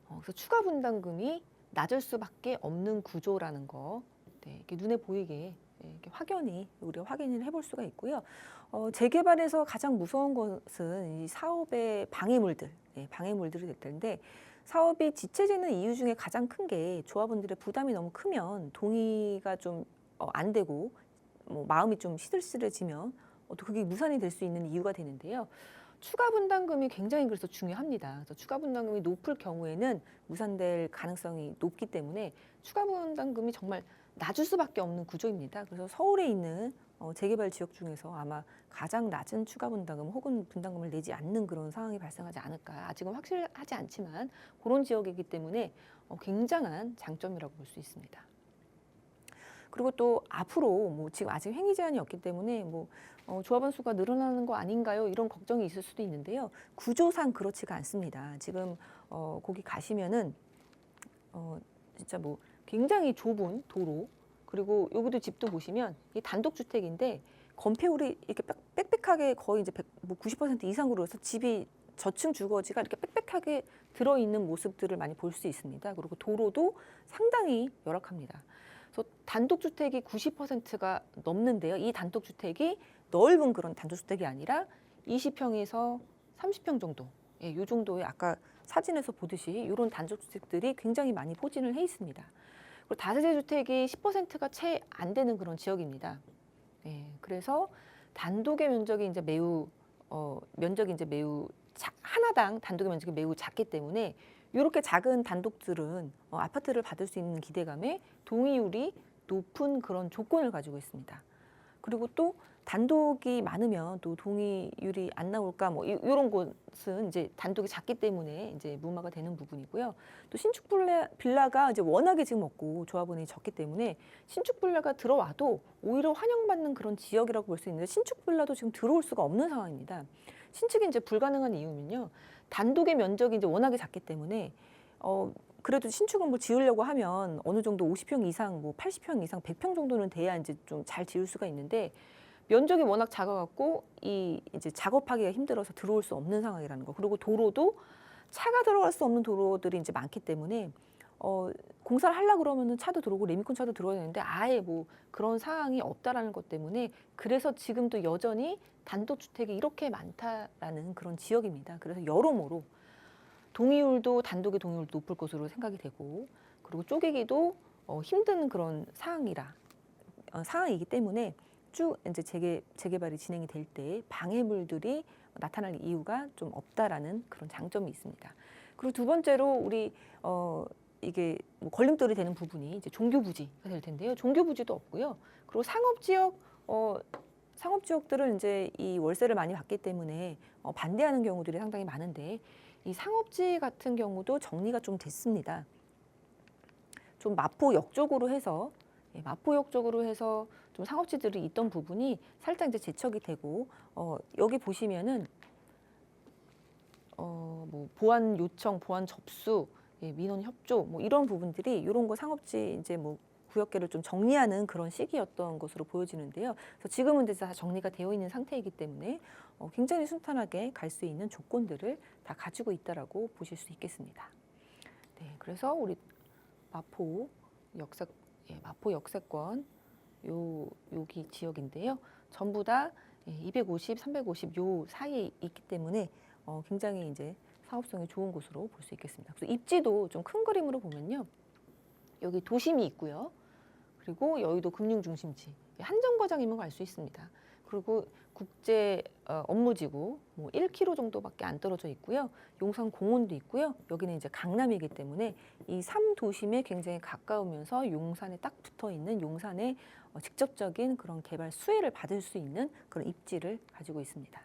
S2: 그래서 추가 분담금이 낮을 수밖에 없는 구조라는 거, 이렇게 눈에 보이게 이렇게 확연히 우리가 확인을 해볼 수가 있고요. 재개발에서 가장 무서운 것은 이 사업의 방해물들이 될 텐데 사업이 지체되는 이유 중에 가장 큰 게 조합원들의 부담이 너무 크면 동의가 좀 안 되고 뭐 마음이 좀 시들시들해지면 또 그게 무산이 될 수 있는 이유가 되는데요. 추가 분담금이 굉장히 그래서 중요합니다. 그래서 추가 분담금이 높을 경우에는 무산될 가능성이 높기 때문에 추가 분담금이 정말 낮을 수밖에 없는 구조입니다. 그래서 서울에 있는 재개발 지역 중에서 아마 가장 낮은 추가 분담금 혹은 분담금을 내지 않는 그런 상황이 발생하지 않을까. 아직은 확실하지 않지만 그런 지역이기 때문에 굉장한 장점이라고 볼 수 있습니다. 그리고 또 앞으로 뭐 지금 아직 행위 제한이 없기 때문에 뭐 조합원 수가 늘어나는 거 아닌가요? 이런 걱정이 있을 수도 있는데요. 구조상 그렇지가 않습니다. 지금 거기 가시면은 진짜 뭐 굉장히 좁은 도로 그리고 여기도 집도 보시면 이 단독주택인데 건폐율이 이렇게 빽빽하게 거의 이제 90% 이상으로 해서 집이 저층 주거지가 이렇게 빽빽하게 들어있는 모습들을 많이 볼 수 있습니다. 그리고 도로도 상당히 열악합니다. 그래서 단독주택이 90%가 넘는데요. 이 단독주택이 넓은 그런 단독주택이 아니라 20평에서 30평 정도, 이 정도의 아까 사진에서 보듯이 이런 단독주택들이 굉장히 많이 포진을 해 있습니다. 그리고 다세대 주택이 10%가 채 안 되는 그런 지역입니다. 그래서 단독의 면적이 이제 매우 하나당 단독의 면적이 매우 작기 때문에 이렇게 작은 단독들은 아파트를 받을 수 있는 기대감에 동의율이 높은 그런 조건을 가지고 있습니다. 그리고 또 단독이 많으면 또 동의율이 안 나올까 뭐 이런 것은 이제 단독이 작기 때문에 이제 무마가 되는 부분이고요. 또 신축 빌라가 이제 워낙에 지금 없고 조합원이 적기 때문에 신축 빌라가 들어와도 오히려 환영받는 그런 지역이라고 볼 수 있는데 신축 빌라도 지금 들어올 수가 없는 상황입니다. 신축이 이제 불가능한 이유는요. 단독의 면적이 이제 워낙에 작기 때문에 그래도 신축을 뭐 지으려고 하면 어느 정도 50평 이상, 뭐 80평 이상, 100평 정도는 돼야 이제 좀 잘 지을 수가 있는데 면적이 워낙 작아갖고 이제 작업하기가 힘들어서 들어올 수 없는 상황이라는 거. 그리고 도로도 차가 들어갈 수 없는 도로들이 이제 많기 때문에 공사를 하려고 그러면은 차도 들어오고 레미콘 차도 들어야 되는데 아예 뭐 그런 상황이 없다라는 것 때문에 그래서 지금도 여전히 단독주택이 이렇게 많다라는 그런 지역입니다. 그래서 여러모로 동의율도 단독의 동의율도 높을 것으로 생각이 되고 그리고 쪼개기도 힘든 그런 상황이기 때문에 쭉 이제 재개발이 진행이 될 때 방해물들이 나타날 이유가 좀 없다라는 그런 장점이 있습니다. 그리고 두 번째로 우리 이게 뭐 걸림돌이 되는 부분이 이제 종교 부지가 될 텐데요. 종교 부지도 없고요. 그리고 상업 지역들은 이제 이 월세를 많이 받기 때문에 반대하는 경우들이 상당히 많은데 이 상업지 같은 경우도 정리가 좀 됐습니다. 좀 마포역 쪽으로 해서 마포역 쪽으로 해서 좀 상업지들이 있던 부분이 살짝 이제 재척이 되고 여기 보시면은 뭐 보안 요청, 보안 접수, 민원 협조 뭐 이런 부분들이 이런 거 상업지 이제 뭐 구역계를 좀 정리하는 그런 시기였던 것으로 보여지는데요. 그래서 지금은 이제 다 정리가 되어 있는 상태이기 때문에 굉장히 순탄하게 갈 수 있는 조건들을 다 가지고 있다라고 보실 수 있겠습니다. 네, 그래서 우리 마포 역세권 여기 지역인데요. 전부 다 250, 350 요 사이에 있기 때문에 굉장히 이제 사업성이 좋은 곳으로 볼 수 있겠습니다. 그래서 입지도 좀 큰 그림으로 보면요. 여기 도심이 있고요. 그리고 여의도 금융중심지, 한정거장이면 갈 수 있습니다. 그리고 국제 업무지구 뭐 1km 정도밖에 안 떨어져 있고요. 용산공원도 있고요. 여기는 이제 강남이기 때문에 이 3도심에 굉장히 가까우면서 용산에 딱 붙어 있는 용산의 직접적인 그런 개발 수혜를 받을 수 있는 그런 입지를 가지고 있습니다.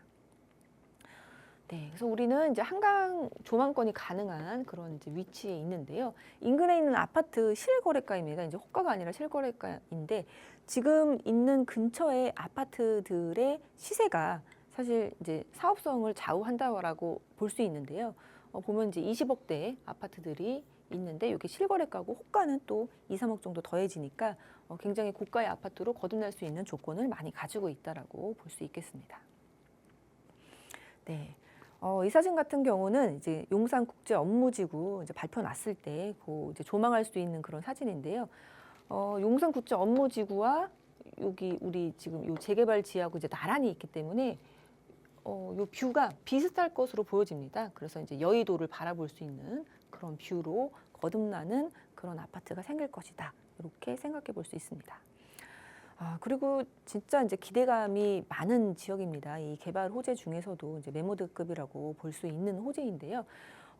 S2: 네, 그래서 우리는 이제 한강 조망권이 가능한 그런 이제 위치에 있는데요. 인근에 있는 아파트 실거래가입니다. 이제 호가가 아니라 실거래가인데 지금 있는 근처의 아파트들의 시세가 사실 이제 사업성을 좌우한다라고 볼 수 있는데요. 보면 이제 20억대 아파트들이 있는데 이게 실거래가고 호가는 또 2, 3억 정도 더해지니까 굉장히 고가의 아파트로 거듭날 수 있는 조건을 많이 가지고 있다라고 볼 수 있겠습니다. 네. 이 사진 같은 경우는 이제 용산국제업무지구 이제 발표 났을 때 이제 조망할 수 있는 그런 사진인데요. 용산국제업무지구와 여기 우리 지금 요 재개발 지하고 이제 나란히 있기 때문에 요 뷰가 비슷할 것으로 보여집니다. 그래서 이제 여의도를 바라볼 수 있는 그런 뷰로 거듭나는 그런 아파트가 생길 것이다. 이렇게 생각해 볼 수 있습니다. 그리고 진짜 이제 기대감이 많은 지역입니다. 이 개발 호재 중에서도 이제 메모드급이라고 볼 수 있는 호재인데요.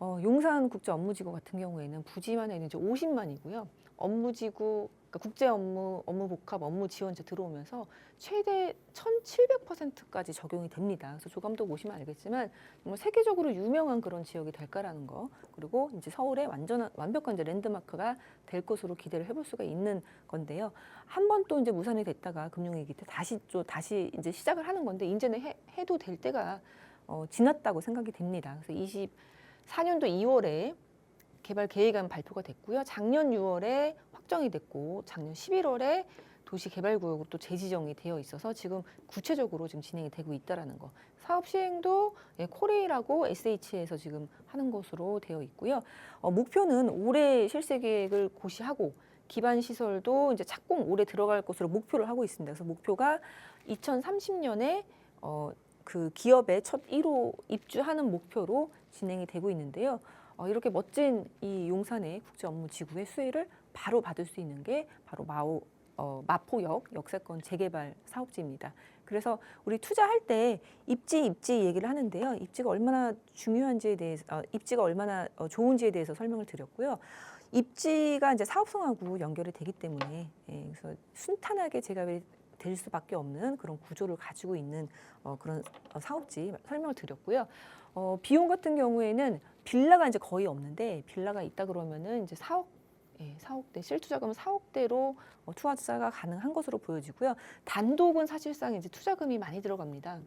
S2: 용산국제업무지구 같은 경우에는 부지만 해도 이제 50만이고요. 업무지구, 그러니까 국제 업무 복합 업무 지원제 들어오면서 최대 1,700%까지 적용이 됩니다. 그래서 조감독 보시면 알겠지만 정말 세계적으로 유명한 그런 지역이 될까라는 거, 그리고 이제 서울의 완벽한 이제 랜드마크가 될 것으로 기대를 해볼 수가 있는 건데요. 한 번 또 이제 무산이 됐다가 금융위기 때 다시 이제 시작을 하는 건데 이제는 해도 될 때가 지났다고 생각이 됩니다. 그래서 24년도 2월에 개발 계획안 발표가 됐고요. 작년 6월에 확정이 됐고 작년 11월에 도시개발구역으로 또 재지정이 되어 있어서 지금 구체적으로 지금 진행이 되고 있다라는 거. 사업 시행도 코레일하고 SH에서 지금 하는 것으로 되어 있고요. 목표는 올해 실세 계획을 고시하고 기반 시설도 이제 착공 올해 들어갈 것으로 목표를 하고 있습니다. 그래서 목표가 2030년에 그 기업의 첫 1호 입주하는 목표로 진행이 되고 있는데요. 이렇게 멋진 이 용산의 국제업무지구의 수혜를 바로 받을 수 있는 게 바로 마포역 역세권 재개발 사업지입니다. 그래서 우리 투자할 때 입지 얘기를 하는데요. 입지가 얼마나 중요한지에 대해서, 입지가 얼마나 좋은지에 대해서 설명을 드렸고요. 입지가 이제 사업성하고 연결이 되기 때문에 그래서 순탄하게 재개발이 될 수밖에 없는 그런 구조를 가지고 있는 그런 사업지 설명을 드렸고요. 비용 같은 경우에는 빌라가 이제 거의 없는데 빌라가 있다 그러면은 이제 4억대 실투자금은 4억대로 투자가 가능한 것으로 보여지고요. 단독은 사실상 이제 투자금이 많이 들어갑니다.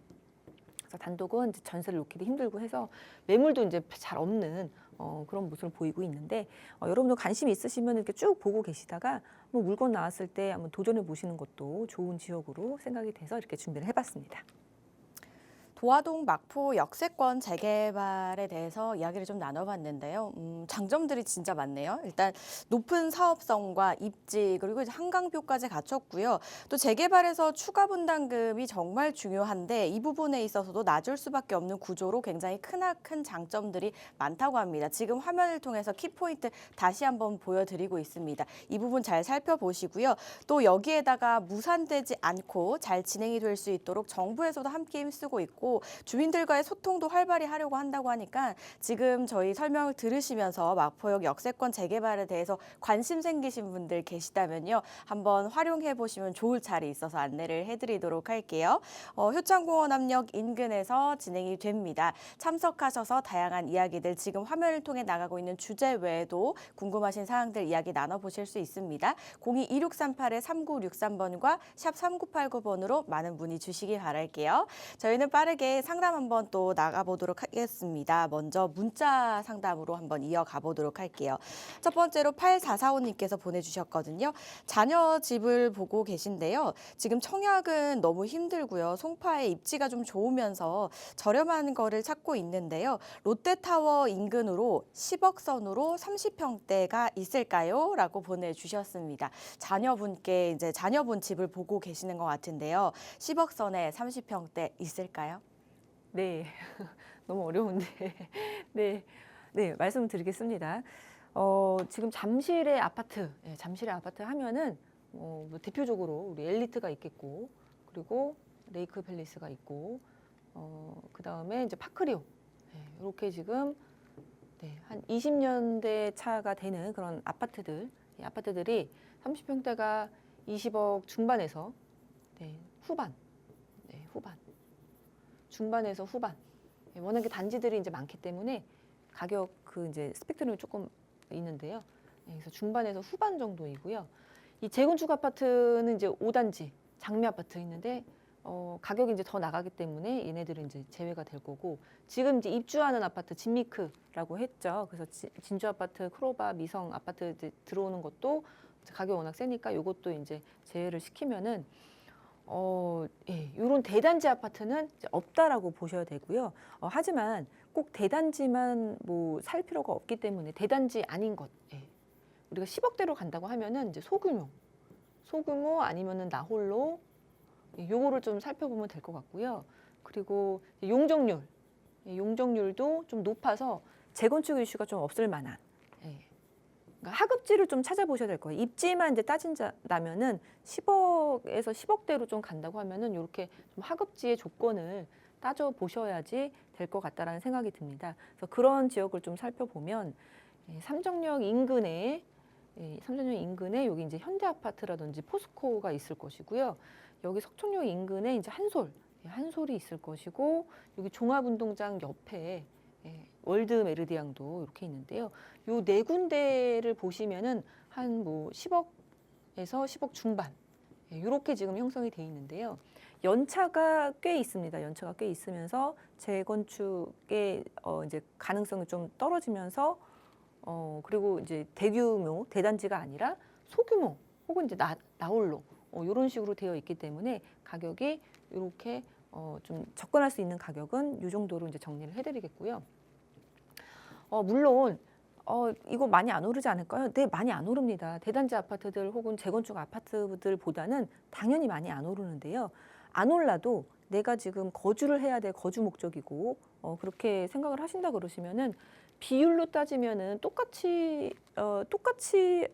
S2: 그래서 단독은 이제 전세를 놓기도 힘들고 해서 매물도 이제 잘 없는 그런 모습을 보이고 있는데 여러분도 관심 있으시면 이렇게 쭉 보고 계시다가 뭐 물건 나왔을 때 한번 도전해 보시는 것도 좋은 지역으로 생각이 돼서 이렇게 준비를 해봤습니다.
S1: 도화동 마포 역세권 재개발에 대해서 이야기를 좀 나눠봤는데요. 장점들이 진짜 많네요. 일단 높은 사업성과 입지 그리고 이제 한강뷰까지 갖췄고요. 또 재개발에서 추가 분담금이 정말 중요한데 이 부분에 있어서도 낮을 수밖에 없는 구조로 굉장히 크나큰 장점들이 많다고 합니다. 지금 화면을 통해서 키포인트 다시 한번 보여드리고 있습니다. 이 부분 잘 살펴보시고요. 또 여기에다가 무산되지 않고 잘 진행이 될 수 있도록 정부에서도 함께 힘쓰고 있고 하고 주민들과의 소통도 활발히 하려고 한다고 하니까 지금 저희 설명을 들으시면서 마포역 역세권 재개발에 대해서 관심 생기신 분들 계시다면요. 한번 활용해 보시면 좋을 자리 있어서 안내를 해드리도록 할게요. 효창공원 앞역 인근에서 진행이 됩니다. 참석하셔서 다양한 이야기들 지금 화면을 통해 나가고 있는 주제 외에도 궁금하신 사항들 이야기 나눠보실 수 있습니다. 02-2638-3963번과 샵 3989번으로 많은 문의 주시기 바랄게요. 저희는 빠르게 상담 한번 또 나가보도록 하겠습니다. 먼저 문자 상담으로 한번 이어가 보도록 할게요. 첫 번째로 8445님께서 보내주셨거든요. 자녀 집을 보고 계신데요. 지금 청약은 너무 힘들고요. 송파의 입지가 좀 좋으면서 저렴한 거를 찾고 있는데요. 롯데타워 인근으로 10억 선으로 30평대가 있을까요? 라고 보내주셨습니다. 자녀분께 이제 자녀분 집을 보고 계시는 것 같은데요. 10억 선에 30평대 있을까요?
S2: 네, 너무 어려운데. 네, 말씀드리겠습니다. 지금 잠실의 아파트, 잠실의 아파트 하면은 뭐 대표적으로 우리 엘리트가 있겠고, 그리고 레이크 팰리스가 있고, 그 다음에 이제 파크리오, 이렇게 지금 한 20년대 차가 되는 그런 아파트들, 이 아파트들이 30평대가 20억 중반에서 후반, 중반에서 후반. 워낙에 단지들이 이제 많기 때문에 가격 그 이제 스펙트럼이 조금 있는데요. 그래서 중반에서 후반 정도이고요. 이 재건축 아파트는 이제 5단지 장미 아파트 있는데 가격이 이제 더 나가기 때문에 얘네들은 이제 제외가 될 거고, 지금 이제 입주하는 아파트 진미크라고 했죠. 그래서 진주 아파트, 크로바, 미성 아파트 이제 들어오는 것도 가격 워낙 세니까 요것도 이제 제외를 시키면은 이런 대단지 아파트는 이제 없다라고 보셔야 되고요. 하지만 꼭 대단지만 뭐 살 필요가 없기 때문에 대단지 아닌 것, 우리가 10억대로 간다고 하면은 이제 소규모 아니면은 나홀로, 요거를 좀 살펴보면 될 것 같고요. 그리고 용적률도 좀 높아서 재건축 이슈가 좀 없을 만한. 그러니까 하급지를 좀 찾아보셔야 될 거예요. 입지만 이제 따진다면은 10억에서 10억대로 좀 간다고 하면은 이렇게 좀 하급지의 조건을 따져 보셔야지 될 것 같다라는 생각이 듭니다. 그래서 그런 지역을 좀 살펴보면 삼정역 인근에 여기 이제 현대아파트라든지 포스코가 있을 것이고요. 여기 석촌역 인근에 이제 한솔이 있을 것이고, 여기 종합운동장 옆에 월드 메르디앙도 이렇게 있는데요. 요 네 군데를 보시면은 한 뭐 10억에서 10억 중반 이렇게 지금 형성이 돼 있는데요. 연차가 꽤 있습니다. 연차가 꽤 있으면서 재건축의 이제 가능성이 좀 떨어지면서 그리고 이제 대규모 대단지가 아니라 소규모 혹은 이제 나홀로 이런 식으로 되어 있기 때문에 가격이 이렇게 좀 접근할 수 있는 가격은 이 정도로 이제 정리를 해드리겠고요. 물론 이거 많이 안 오르지 않을까요? 네, 많이 안 오릅니다. 대단지 아파트들 혹은 재건축 아파트들보다는 당연히 많이 안 오르는데요. 안 올라도 내가 지금 거주를 해야 될 거주 목적이고 그렇게 생각을 하신다 그러시면은 비율로 따지면은 똑같이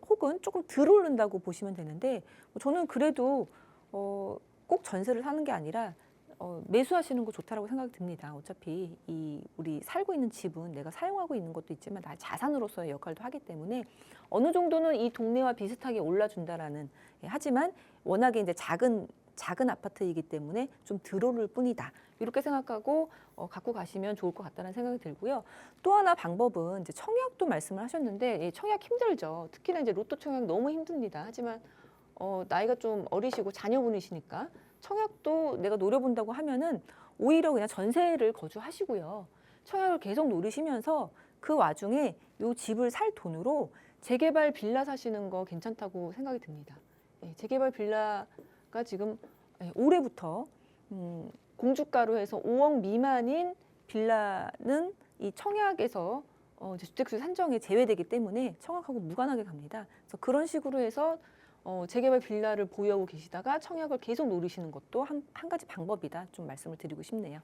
S2: 혹은 조금 덜 오른다고 보시면 되는데, 저는 그래도 꼭 전세를 사는 게 아니라 매수하시는 거 좋다라고 생각이 듭니다. 어차피 우리 살고 있는 집은 내가 사용하고 있는 것도 있지만 나의 자산으로서의 역할도 하기 때문에 어느 정도는 이 동네와 비슷하게 올라준다라는, 하지만 워낙에 이제 작은 아파트이기 때문에 좀 덜 오를 뿐이다. 이렇게 생각하고 갖고 가시면 좋을 것 같다는 생각이 들고요. 또 하나 방법은 이제 청약도 말씀을 하셨는데, 청약 힘들죠. 특히나 이제 로또 청약 너무 힘듭니다. 하지만 나이가 좀 어리시고 자녀분이시니까 청약도 내가 노려본다고 하면은 오히려 그냥 전세를 거주하시고요. 청약을 계속 노리시면서 그 와중에 이 집을 살 돈으로 재개발 빌라 사시는 거 괜찮다고 생각이 듭니다. 재개발 빌라가 지금 올해부터 공주가로 해서 5억 미만인 빌라는 이 청약에서 주택수 산정에 제외되기 때문에 청약하고 무관하게 갑니다. 그래서 그런 식으로 해서 재개발 빌라를 보유하고 계시다가 청약을 계속 노리시는 것도 한 가지 방법이다, 좀 말씀을 드리고 싶네요.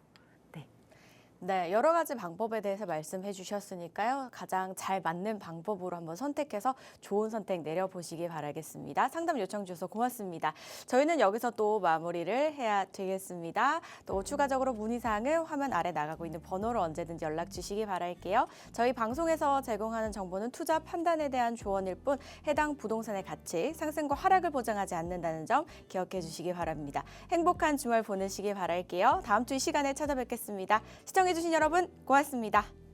S1: 네, 여러 가지 방법에 대해서 말씀해 주셨으니까요. 가장 잘 맞는 방법으로 한번 선택해서 좋은 선택 내려보시기 바라겠습니다. 상담 요청 주셔서 고맙습니다. 저희는 여기서 또 마무리를 해야 되겠습니다. 또 추가적으로 문의사항은 화면 아래 나가고 있는 번호로 언제든지 연락 주시기 바랄게요. 저희 방송에서 제공하는 정보는 투자 판단에 대한 조언일 뿐 해당 부동산의 가치, 상승과 하락을 보장하지 않는다는 점 기억해 주시기 바랍니다. 행복한 주말 보내시기 바랄게요. 다음 주 이 시간에 찾아뵙겠습니다. 시청해주신 여러분 고맙습니다.